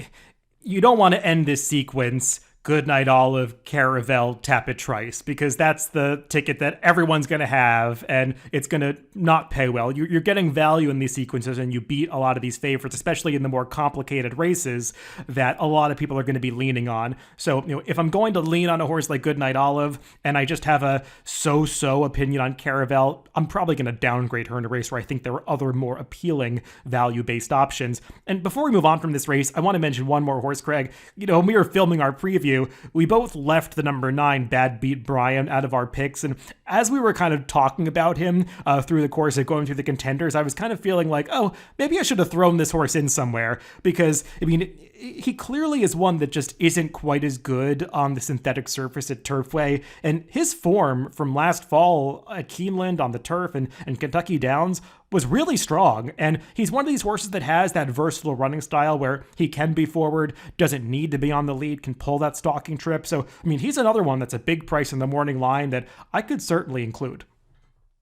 you don't want to end this sequence Goodnight Olive, Caravel, Tapit Trice, because that's the ticket that everyone's going to have, and it's going to not pay well. You're getting value in these sequences, and you beat a lot of these favorites, especially in the more complicated races that a lot of people are going to be leaning on. So, if I'm going to lean on a horse like Goodnight Olive, and I just have a so-so opinion on Caravel, I'm probably going to downgrade her in a race where I think there are other more appealing value-based options. And before we move on from this race, I want to mention one more horse, Craig. When we were filming our preview, we both left the number 9 Bad Beat Brian out of our picks, and as we were kind of talking about him through the course of going through the contenders, I was kind of feeling like, oh, maybe I should have thrown this horse in somewhere, because, he clearly is one that just isn't quite as good on the synthetic surface at Turfway, and his form from last fall at Keeneland on the turf and Kentucky Downs was really strong, and he's one of these horses that has that versatile running style where he can be forward, doesn't need to be on the lead, can pull that stalking trip. So, he's another one that's a big price in the morning line that I could certainly include.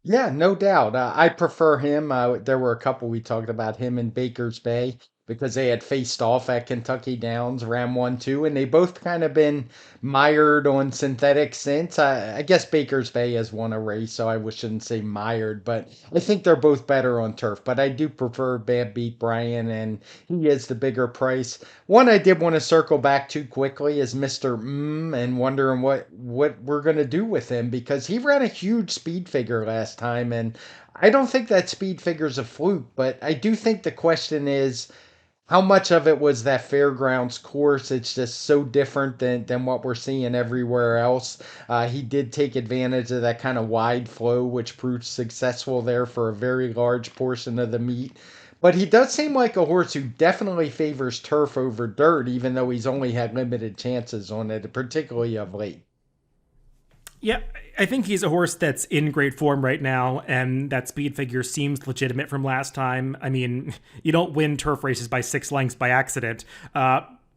Yeah, no doubt. I prefer him. There were a couple we talked about him in Baker's Bay because they had faced off at Kentucky Downs, ran 1-2, and they both kind of been mired on synthetic since. I guess Baker's Bay has won a race, so shouldn't say mired, but I think they're both better on turf. But I do prefer Bad Beat Brian, and he is the bigger price. One I did want to circle back to quickly is Mr. And wondering what we're going to do with him because he ran a huge speed figure last time, and I don't think that speed figure's a fluke, but I do think the question is how much of it was that fairgrounds course? It's just so different than what we're seeing everywhere else. He did take advantage of that kind of wide flow, which proved successful there for a very large portion of the meet. But he does seem like a horse who definitely favors turf over dirt, even though he's only had limited chances on it, particularly of late. Yeah, I think he's a horse that's in great form right now, and that speed figure seems legitimate from last time. You don't win turf races by 6 lengths by accident.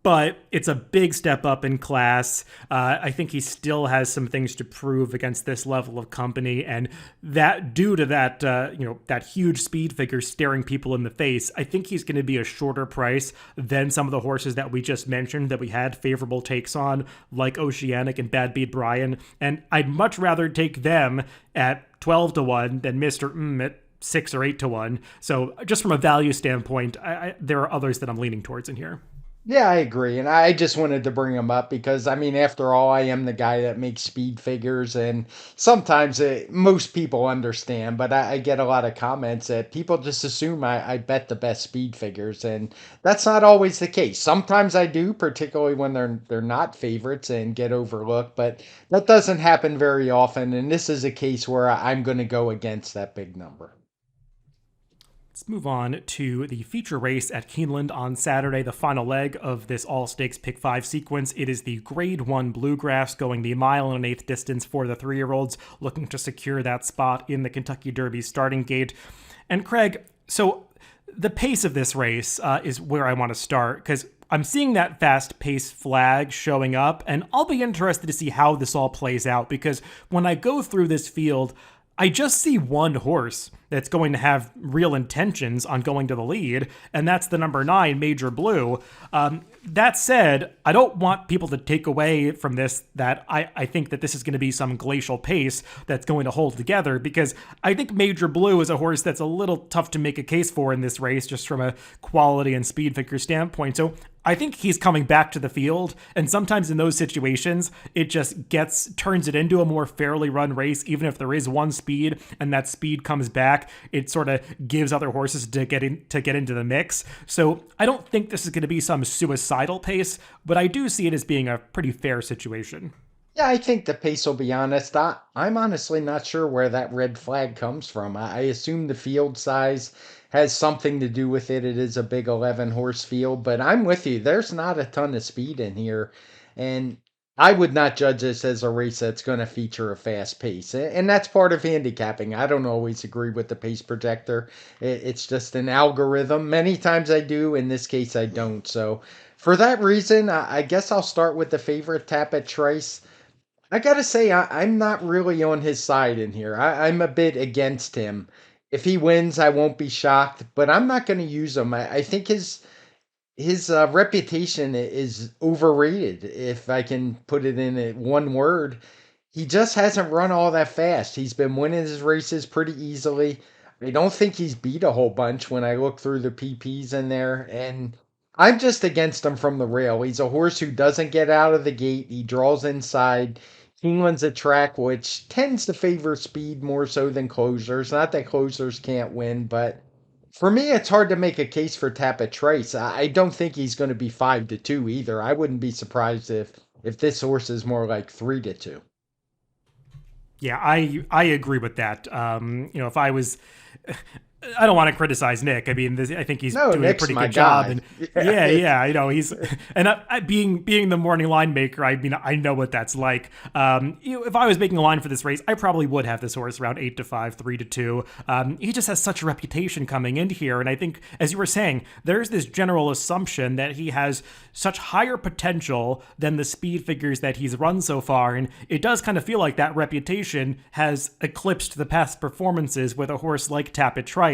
But it's a big step up in class. I think he still has some things to prove against this level of company, and that due to that, that huge speed figure staring people in the face, I think he's going to be a shorter price than some of the horses that we just mentioned that we had favorable takes on, like Oceanic and Bad Beat Brian, and I'd much rather take them at 12-1 than Mr. At 6 or 8-1. So just from a value standpoint, there are others that I'm leaning towards in here. Yeah, I agree. And I just wanted to bring him up because, I mean, after all, I am the guy that makes speed figures. And sometimes most people understand, but I get a lot of comments that people just assume I bet the best speed figures. And that's not always the case. Sometimes I do, particularly when they're not favorites and get overlooked, but that doesn't happen very often. And this is a case where I'm going to go against that big number. Let's move on to the feature race at Keeneland on Saturday, the final leg of this all stakes pick five sequence. It is the grade one Bluegrass going the mile and an eighth distance for the 3-year-olds looking to secure that spot in the Kentucky Derby starting gate. And Craig, so the pace of this race is where I want to start because I'm seeing that fast pace flag showing up, and I'll be interested to see how this all plays out because when I go through this field, I just see one horse that's going to have real intentions on going to the lead, and that's the number 9, Major Blue. That said, I don't want people to take away from this that I think that this is going to be some glacial pace that's going to hold together, because I think Major Blue is a horse that's a little tough to make a case for in this race, just from a quality and speed figure standpoint. So I think he's coming back to the field, and sometimes in those situations, it just turns it into a more fairly run race, even if there is one speed, and that speed comes back, it sort of gives other horses to get into the mix. So I don't think this is going to be some suicidal pace, but I do see it as being a pretty fair situation. Yeah, I think the pace will be honest. I'm honestly not sure where that red flag comes from. I assume the field size has something to do with it. It is a big 11 horse field, but I'm with you. There's not a ton of speed in here. And I would not judge this as a race that's going to feature a fast pace. And that's part of handicapping. I don't always agree with the pace projector. It's just an algorithm. Many times I do. In this case, I don't. So for that reason, I guess I'll start with the favorite tap at Trice. I gotta say, I'm not really on his side in here. I'm a bit against him. If he wins, I won't be shocked, but I'm not going to use him. I think his reputation is overrated, if I can put it in one word. He just hasn't run all that fast. He's been winning his races pretty easily. I don't think he's beat a whole bunch when I look through the PPs in there, and I'm just against him from the rail. He's a horse who doesn't get out of the gate. He draws inside. Keeneland's a track which tends to favor speed more so than closers. Not that closers can't win, but for me, it's hard to make a case for Tapit Trace. I don't think he's going to be 5-2 either. I wouldn't be surprised if this horse is more like 3-2. Yeah, I agree with that. If I was, I don't want to criticize Nick. I mean, I think he's No, doing a Nick's pretty my good job. guy. And Yeah, yeah, he's and being the morning line maker. I mean, I know what that's like. If I was making a line for this race, I probably would have this horse around 8-5, 3-2. He just has such a reputation coming into here, and I think, as you were saying, there's this general assumption that he has such higher potential than the speed figures that he's run so far, and it does kind of feel like that reputation has eclipsed the past performances with a horse like Tapit Trice.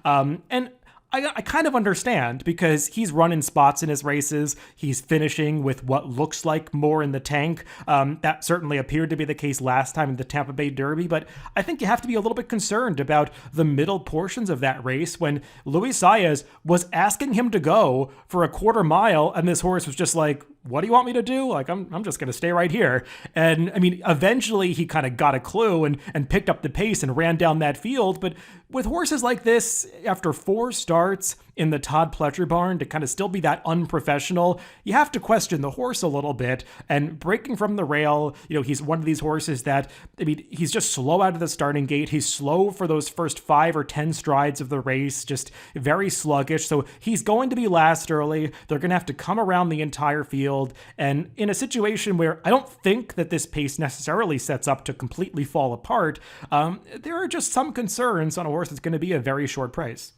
And I kind of understand, because he's running spots in his races. He's finishing with what looks like more in the tank. That certainly appeared to be the case last time in the Tampa Bay Derby, but I think you have to be a little bit concerned about the middle portions of that race when Luis Saez was asking him to go for a quarter mile, and this horse was just like, what do you want me to do? Like, I'm just going to stay right here. And I mean, eventually he kind of got a clue and picked up the pace and ran down that field. But with horses like this, after 4 starts in the Todd Pletcher barn, to kind of still be that unprofessional, you have to question the horse a little bit. And breaking from the rail, he's one of these horses that, I mean, he's just slow out of the starting gate. He's slow for those first 5 or 10 strides of the race, just very sluggish. So he's going to be last early. They're going to have to come around the entire field. And in a situation where I don't think that this pace necessarily sets up to completely fall apart, there are just some concerns on a horse that's going to be a very short price.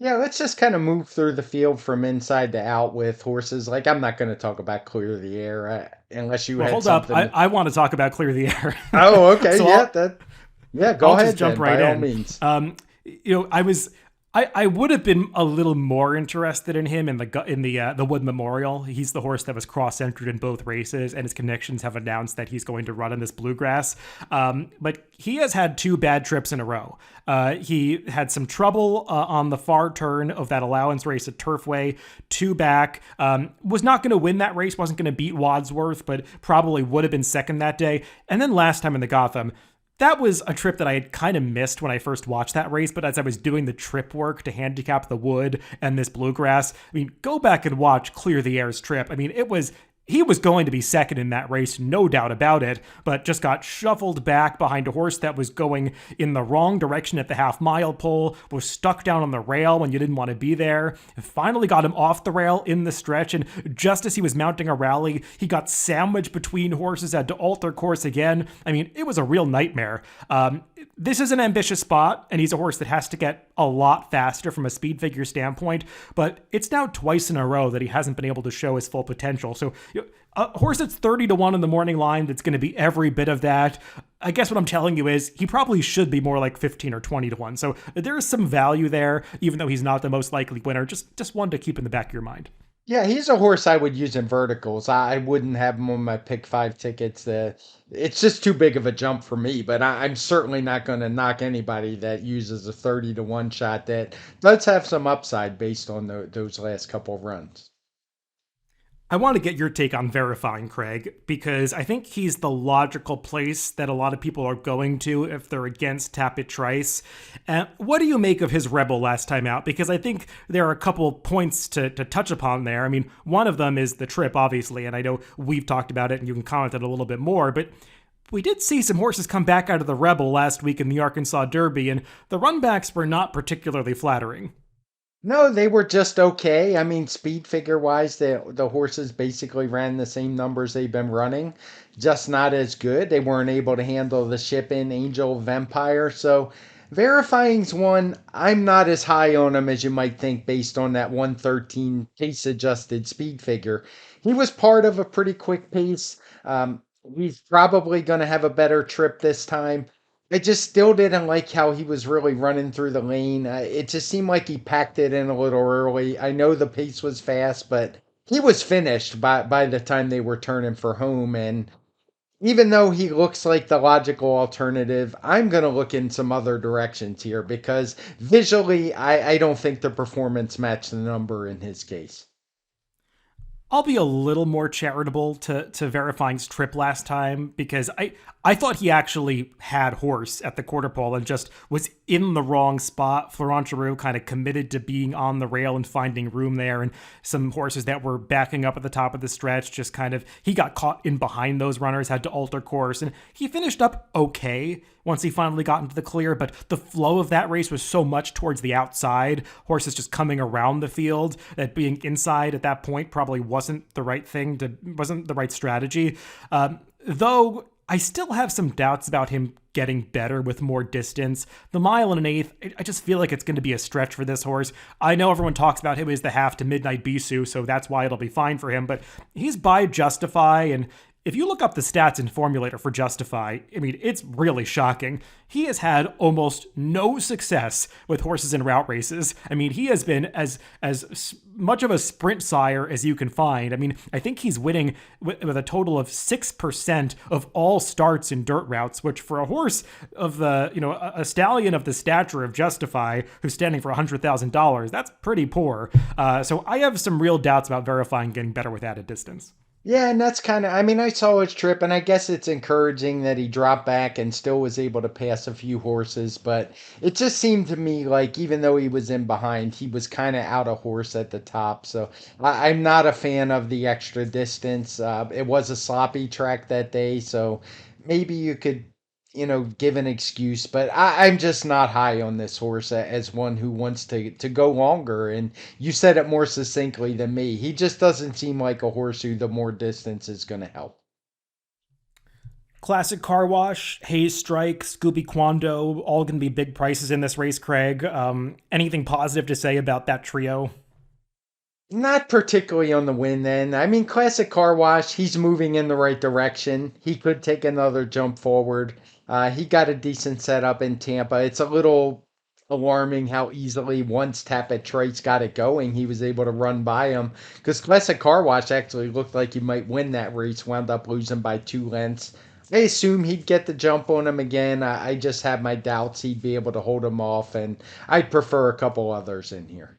Yeah, let's just kind of move through the field from inside to out with horses. Like, I'm not going to talk about Clear the Air unless you Well, had hold up. something. I want to talk about Clear the Air. Oh, okay. So yeah, go I'll ahead just jump then, right by all in. means. I was I would have been a little more interested in him in the Wood Memorial. He's the horse that was cross-entered in both races, and his connections have announced that he's going to run in this Bluegrass. But he has had two bad trips in a row. He had some trouble on the far turn of that allowance race at Turfway, two back. Was not going to win that race, wasn't going to beat Wadsworth, but probably would have been second that day. And then last time in the Gotham, that was a trip that I had kind of missed when I first watched that race, but as I was doing the trip work to handicap the Wood and this Bluegrass, I mean, go back and watch Clear the Air's trip. I mean, he was going to be second in that race, no doubt about it, but just got shuffled back behind a horse that was going in the wrong direction at the half-mile pole, was stuck down on the rail when you didn't want to be there, and finally got him off the rail in the stretch, and just as he was mounting a rally, he got sandwiched between horses, had to alter course again. I mean, it was a real nightmare. This is an ambitious spot, and he's a horse that has to get a lot faster from a speed figure standpoint, but it's now twice in a row that he hasn't been able to show his full potential. So a horse that's 30-1 in the morning line that's going to be every bit of that. I guess what I'm telling you is he probably should be more like 15 or 20-1. So there is some value there, even though he's not the most likely winner. Just one to keep in the back of your mind. Yeah, he's a horse I would use in verticals. I wouldn't have him on my pick five tickets. It's just too big of a jump for me, but I'm certainly not going to knock anybody that uses a 30-1 shot that does have some upside based on those last couple of runs. I want to get your take on verifying Craig, because I think he's the logical place that a lot of people are going to if they're against Tapit Trice. What do you make of his Rebel last time out? Because I think there are a couple points to touch upon there. I mean, one of them is the trip, obviously, and I know we've talked about it and you can comment on it a little bit more, but we did see some horses come back out of the Rebel last week in the Arkansas Derby, and the runbacks were not particularly flattering. No, they were just okay. I mean, speed figure wise, the horses basically ran the same numbers they've been running, just not as good. They weren't able to handle the ship in Angel of Empire. So verifying's one, I'm not as high on him as you might think based on that 113 pace adjusted speed figure. He was part of a pretty quick pace. He's probably going to have a better trip this time. I just still didn't like how he was really running through the lane. It just seemed like he packed it in a little early. I know the pace was fast, but he was finished by the time they were turning for home. And even though he looks like the logical alternative, I'm going to look in some other directions here because visually, I don't think the performance matched the number in his case. I'll be a little more charitable to Verifying's trip last time because I thought he actually had horse at the quarter pole and just was in the wrong spot. Florent Giroux kind of committed to being on the rail and finding room there, and some horses that were backing up at the top of the stretch just kind of, he got caught in behind those runners, had to alter course, and he finished up okay once he finally got into the clear, but the flow of that race was so much towards the outside, horses just coming around the field, that being inside at that point probably wasn't the right wasn't the right strategy. Though I still have some doubts about him getting better with more distance. The mile and an eighth, I just feel like it's going to be a stretch for this horse. I know everyone talks about him as the half to midnight Bisou, so that's why it'll be fine for him, but he's by Justify, and if you look up the stats in Formulator for Justify, I mean, it's really shocking. He has had almost no success with horses in route races. I mean, he has been as much of a sprint sire as you can find. I mean, I think he's winning with a total of 6% of all starts in dirt routes, which for a horse of a stallion of the stature of Justify, who's standing for $100,000, that's pretty poor. So I have some real doubts about Verifying getting better with added distance. Yeah, and that's kind of, I mean, I saw his trip, and I guess it's encouraging that he dropped back and still was able to pass a few horses, but it just seemed to me like even though he was in behind, he was kind of out of horse at the top. So I'm not a fan of the extra distance. It was a sloppy track that day, so maybe you could, give an excuse, but I'm just not high on this horse as one who wants to go longer. And you said it more succinctly than me. He just doesn't seem like a horse who the more distance is going to help. Classic Car Wash, Hayes Strike, Scooby Quando, all going to be big prices in this race, Craig. Anything positive to say about that trio? Not particularly on the win then. I mean, Classic Car Wash, he's moving in the right direction. He could take another jump forward. He got a decent setup in Tampa. It's a little alarming how easily once Tapit Trice got it going, he was able to run by him. Because Classic Car Wash actually looked like he might win that race, wound up losing by 2 lengths. I assume he'd get the jump on him again. I just have my doubts he'd be able to hold him off, and I'd prefer a couple others in here.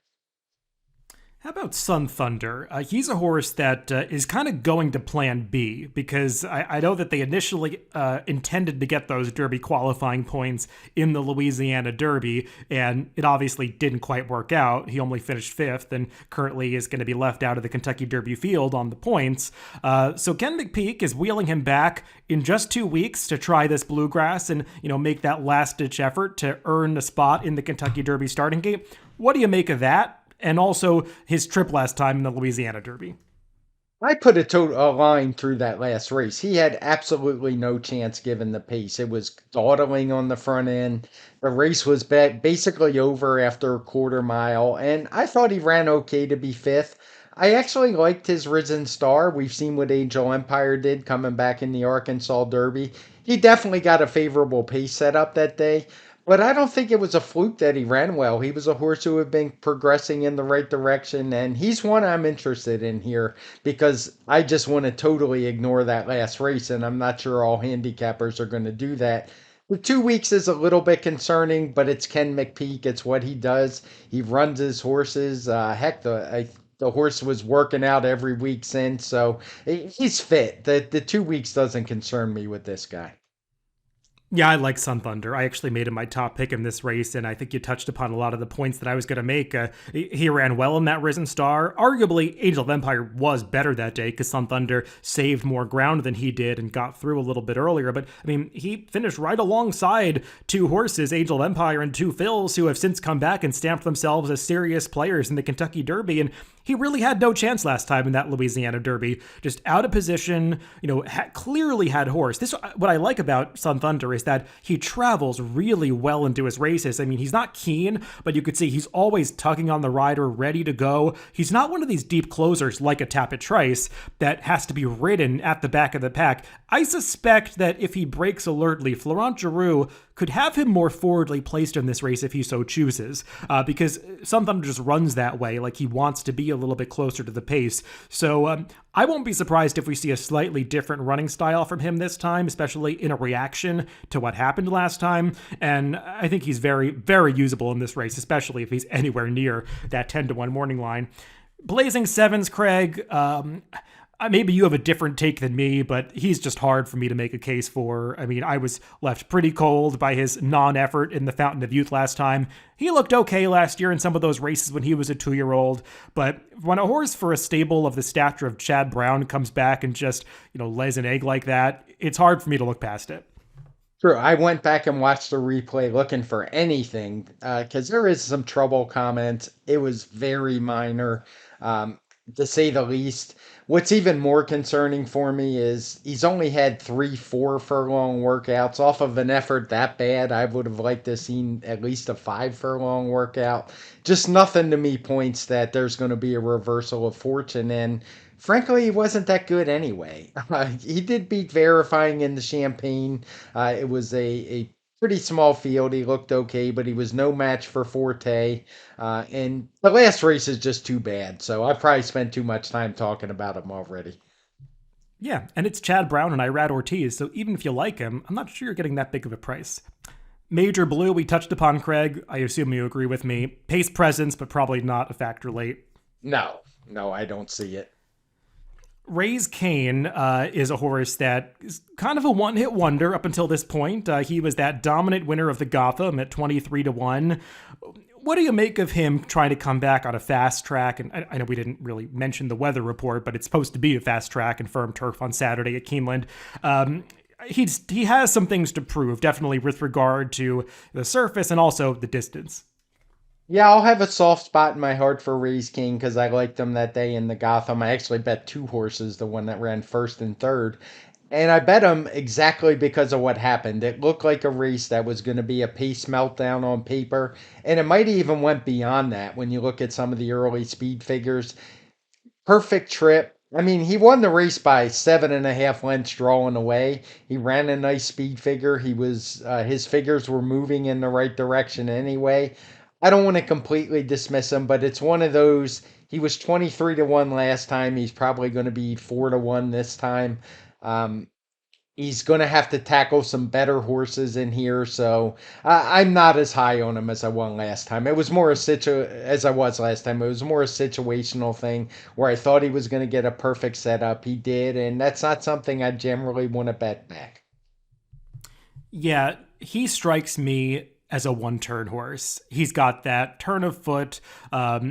How about Sun Thunder? He's a horse that is kind of going to plan B because I know that they initially intended to get those Derby qualifying points in the Louisiana Derby, and it obviously didn't quite work out. He only finished fifth and currently is going to be left out of the Kentucky Derby field on the points. So Ken McPeak is wheeling him back in just 2 weeks to try this Bluegrass and make that last-ditch effort to earn a spot in the Kentucky Derby starting gate. What do you make of that? And also his trip last time in the Louisiana Derby. I put a line through that last race. He had absolutely no chance given the pace. It was dawdling on the front end. The race was basically over after a quarter mile, and I thought he ran okay to be fifth. I actually liked his Risen Star. We've seen what Angel Empire did coming back in the Arkansas Derby. He definitely got a favorable pace set up that day. But I don't think it was a fluke that he ran well. He was a horse who had been progressing in the right direction, and he's one I'm interested in here because I just want to totally ignore that last race, and I'm not sure all handicappers are going to do that. The 2 weeks is a little bit concerning, but it's Ken McPeak. It's what he does. He runs his horses. Heck, the horse was working out every week since, so he's fit. The 2 weeks doesn't concern me with this guy. Yeah, I like Sun Thunder. I actually made him my top pick in this race, and I think you touched upon a lot of the points that I was going to make. He ran well in that Risen Star. Arguably, Angel of Empire was better that day because Sun Thunder saved more ground than he did and got through a little bit earlier. But, I mean, he finished right alongside two horses, Angel of Empire and Two Phils, who have since come back and stamped themselves as serious players in the Kentucky Derby. And he really had no chance last time in that Louisiana Derby. Just out of position, clearly had horse. This, what I like about Sun Thunder is that he travels really well into his races. I mean, he's not keen, but you could see he's always tugging on the rider, ready to go. He's not one of these deep closers like a Tapit Trice that has to be ridden at the back of the pack. I suspect that if he breaks alertly, Florent Geroux could have him more forwardly placed in this race if he so chooses, because Sun Thunder just runs that way, like he wants to be a little bit closer to the pace. So I won't be surprised if we see a slightly different running style from him this time, especially in a reaction to what happened last time. And I think he's very, very usable in this race, especially if he's anywhere near that 10-1 morning line. Blazing Sevens, Craig. Maybe you have a different take than me, but he's just hard for me to make a case for. I mean, I was left pretty cold by his non-effort in the Fountain of Youth last time. He looked okay last year in some of those races when he was a 2-year-old, but when a horse for a stable of the stature of Chad Brown comes back and just, lays an egg like that, it's hard for me to look past it. True. I went back and watched the replay looking for anything because there is some trouble comments. It was very minor, to say the least. What's even more concerning for me is he's only had 3 4 furlong workouts off of an effort that bad. I would have liked to seen at least a 5 furlong workout. Just nothing to me points that there's going to be a reversal of fortune. And frankly, he wasn't that good anyway. He did beat Verifying in the Champagne. It was a pretty small field. He looked okay, but he was no match for Forte. And the last race is just too bad. So I probably spent too much time talking about him already. Yeah, and it's Chad Brown and Irad Ortiz, so even if you like him, I'm not sure you're getting that big of a price. Major Blue, we touched upon, Craig. I assume you agree with me. Pace presence, but probably not a factor late. No, I don't see it. Raise Kane is a horse that is kind of a one-hit wonder up until this point. He was that dominant winner of the Gotham at 23-1. What do you make of him trying to come back on a fast track? And I know we didn't really mention the weather report, but it's supposed to be a fast track and firm turf on Saturday at Keeneland. He has some things to prove, definitely with regard to the surface and also the distance. Yeah, I'll have a soft spot in my heart for Raise King because I liked him that day in the Gotham. I actually bet two horses, the one that ran first and third. And I bet him exactly because of what happened. It looked like a race that was going to be a pace meltdown on paper. And it might even went beyond that when you look at some of the early speed figures. Perfect trip. I mean, he won the race by 7.5 lengths drawing away. He ran a nice speed figure. His figures were moving in the right direction anyway. I don't want to completely dismiss him, but it's one of those. He was 23-1 last time. He's probably going to be 4-1 this time. Um, he's going to have to tackle some better horses in here. So I'm not as high on him as I was last time. It was more a as I was last time. It was more a situational thing where I thought he was going to get a perfect setup. He did, and that's not something I generally want to bet back. Yeah, he strikes me as a one-turn horse. He's got that turn of foot.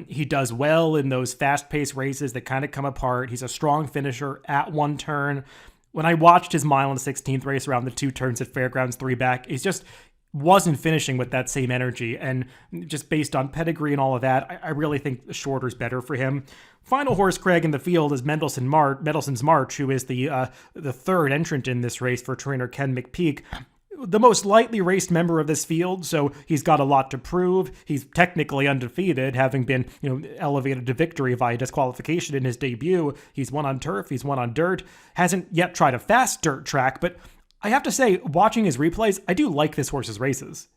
He does well in those fast-paced races that kind of come apart. He's a strong finisher at one turn. When I watched his mile and 16th race around the two turns at Fairgrounds 3 back, he's just wasn't finishing with that same energy. And just based on pedigree and all of that, I really think the shorter's better for him. Final horse, Craig, in the field is Mendelson's March, who is the third entrant in this race for trainer Ken McPeak, the most lightly raced member of this field, so he's got a lot to prove. He's technically undefeated, having been, elevated to victory via disqualification in his debut. He's won on turf, he's won on dirt, hasn't yet tried a fast dirt track, but I have to say, watching his replays, I do like this horse's races.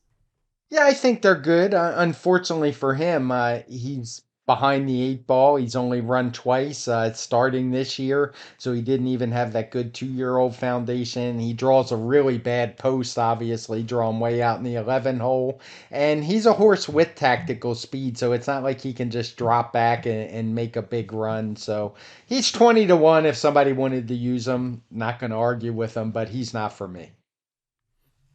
Yeah, I think they're good. Unfortunately for him, he's behind the eight ball. He's only run twice starting this year, so he didn't even have that good 2-year-old foundation. He draws a really bad post, obviously, drawing way out in the 11 hole. And he's a horse with tactical speed, so it's not like he can just drop back and make a big run. So he's 20-1 if somebody wanted to use him. Not going to argue with him, but he's not for me.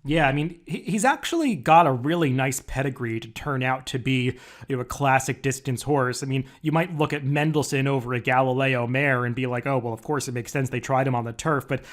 Yeah, I mean, he's actually got a really nice pedigree to turn out to be a classic distance horse. I mean, you might look at Mendelssohn over a Galileo mare and be like, oh, well, of course it makes sense they tried him on the turf. But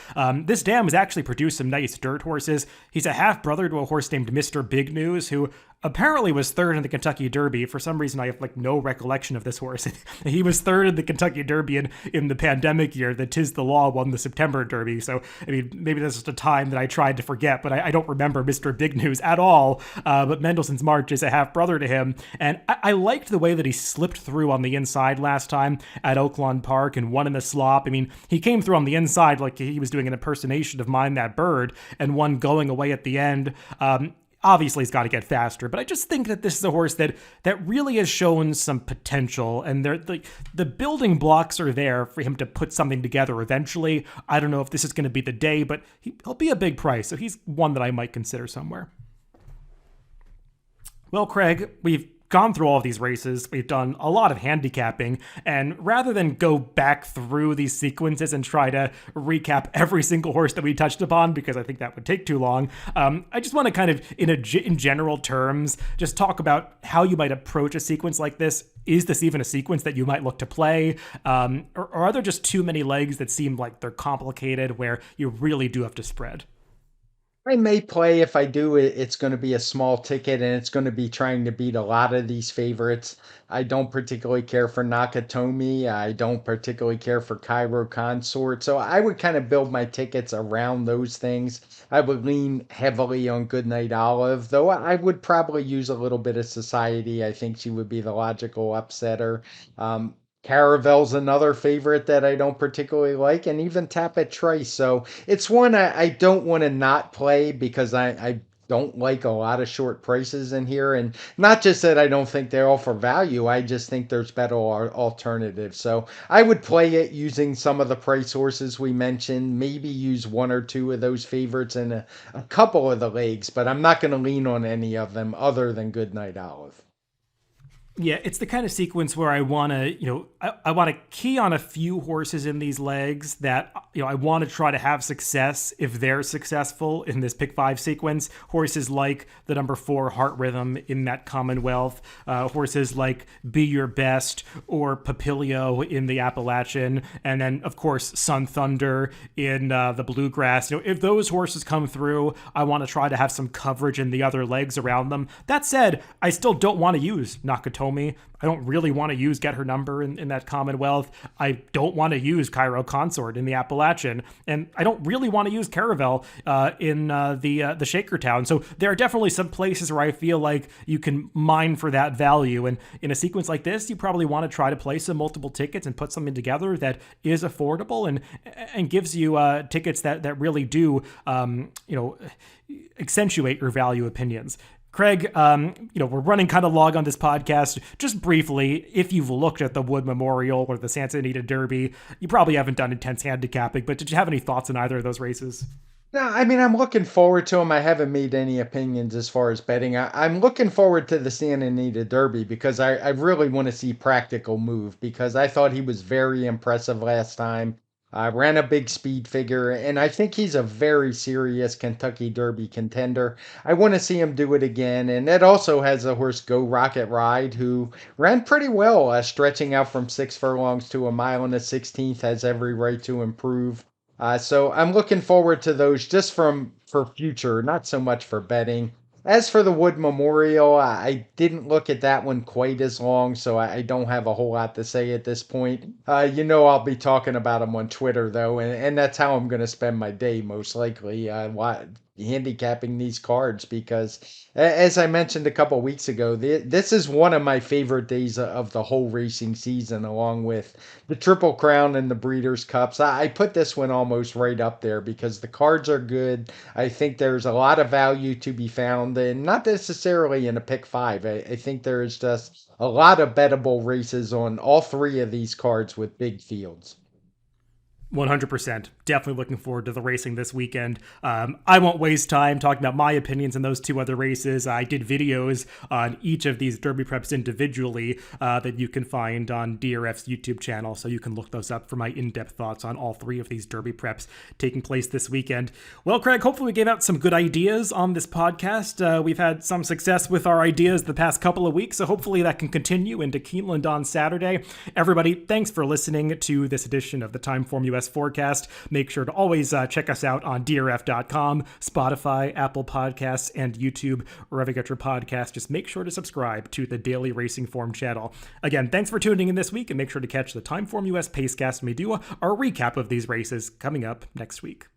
this dam has actually produced some nice dirt horses. He's a half-brother to a horse named Mr. Big News, who apparently was third in the Kentucky Derby. For some reason, I have no recollection of this horse. He was third in the Kentucky Derby in the pandemic year that Tis the Law won the September Derby. So, I mean, maybe that's just a time that I tried to forget, but I don't remember Mr. Big News at all. But Mendelssohn's March is a half brother to him. And I liked the way that he slipped through on the inside last time at Oaklawn Park and won in the slop. I mean, he came through on the inside like he was doing an impersonation of Mind That Bird and won going away at the end. Obviously, he's got to get faster, but I just think that this is a horse that really has shown some potential, and the building blocks are there for him to put something together eventually. I don't know if this is going to be the day, but he'll be a big price, so he's one that I might consider somewhere. Well, Craig, we've gone through all of these races. We've done a lot of handicapping, and rather than go back through these sequences and try to recap every single horse that we touched upon, because I think that would take too long, I just want to kind of, in general terms, just talk about how you might approach a sequence like this. Is this even a sequence that you might look to play? Or are there just too many legs that seem like they're complicated where you really do have to spread? I may play. If I do, it's going to be a small ticket and it's going to be trying to beat a lot of these favorites. I don't particularly care for Nakatomi. I don't particularly care for Cairo Consort. So I would kind of build my tickets around those things. I would lean heavily on Goodnight Olive, though I would probably use a little bit of Society. I think she would be the logical upsetter. Caravel's another favorite that I don't particularly like, and even Tapit Trice. So it's one I don't want to not play because I don't like a lot of short prices in here. And not just that I don't think they offer value, I just think there's better alternatives. So I would play it using some of the price sources we mentioned, maybe use one or two of those favorites and a couple of the legs, but I'm not going to lean on any of them other than Goodnight Olive. Yeah, it's the kind of sequence where I want to, I want to key on a few horses in these legs that, I want to try to have success if they're successful in this pick five sequence. Horses like the number 4 Heart Rhythm in that Commonwealth, horses like Be Your Best or Papilio in the Appalachian, and then, of course, Sun Thunder in the Bluegrass. If those horses come through, I want to try to have some coverage in the other legs around them. That said, I still don't want to use Nakatomi Naomi. I don't really want to use Get Her Number in that Commonwealth. I don't want to use Cairo Consort in the Appalachian. And I don't really want to use Caravel in the Shakertown. So there are definitely some places where I feel like you can mine for that value. And in a sequence like this, you probably want to try to play some multiple tickets and put something together that is affordable and gives you tickets that really do, accentuate your value opinions. Craig, we're running kind of long on this podcast. Just briefly, if you've looked at the Wood Memorial or the Santa Anita Derby, you probably haven't done intense handicapping, but did you have any thoughts on either of those races? No, I mean, I'm looking forward to him. I haven't made any opinions as far as betting. I'm looking forward to the Santa Anita Derby because I really want to see practical move because I thought he was very impressive last time. I ran a big speed figure, and I think he's a very serious Kentucky Derby contender. I want to see him do it again. And it also has a horse, Go Rocket Ride, who ran pretty well, stretching out from 6 furlongs to a mile and a 16th, has every right to improve. So I'm looking forward to those just for future, not so much for betting. As for the Wood Memorial, I didn't look at that one quite as long, so I don't have a whole lot to say at this point. I'll be talking about them on Twitter though, and that's how I'm going to spend my day most likely. Handicapping these cards because, as I mentioned a couple weeks ago, this is one of my favorite days of the whole racing season, along with the Triple Crown and the Breeders' Cups. I put this one almost right up there because the cards are good. I think there's a lot of value to be found, and not necessarily in a pick five. I think there is just a lot of bettable races on all three of these cards with big fields. 100%. Definitely looking forward to the racing this weekend. I won't waste time talking about my opinions on those two other races. I did videos on each of these Derby preps individually that you can find on DRF's YouTube channel, so you can look those up for my in-depth thoughts on all three of these Derby preps taking place this weekend. Well, Craig, hopefully we gave out some good ideas on this podcast. We've had some success with our ideas the past couple of weeks, so hopefully that can continue into Keeneland on Saturday. Everybody, thanks for listening to this edition of the TimeformUS Forecast. Make sure to always check us out on DRF.com, Spotify, Apple Podcasts, and YouTube, wherever you get your podcast. Just make sure to subscribe to the Daily Racing Form channel. Again, thanks for tuning in this week, and make sure to catch the TimeformUS Pacecast, and we do our recap of these races coming up next week.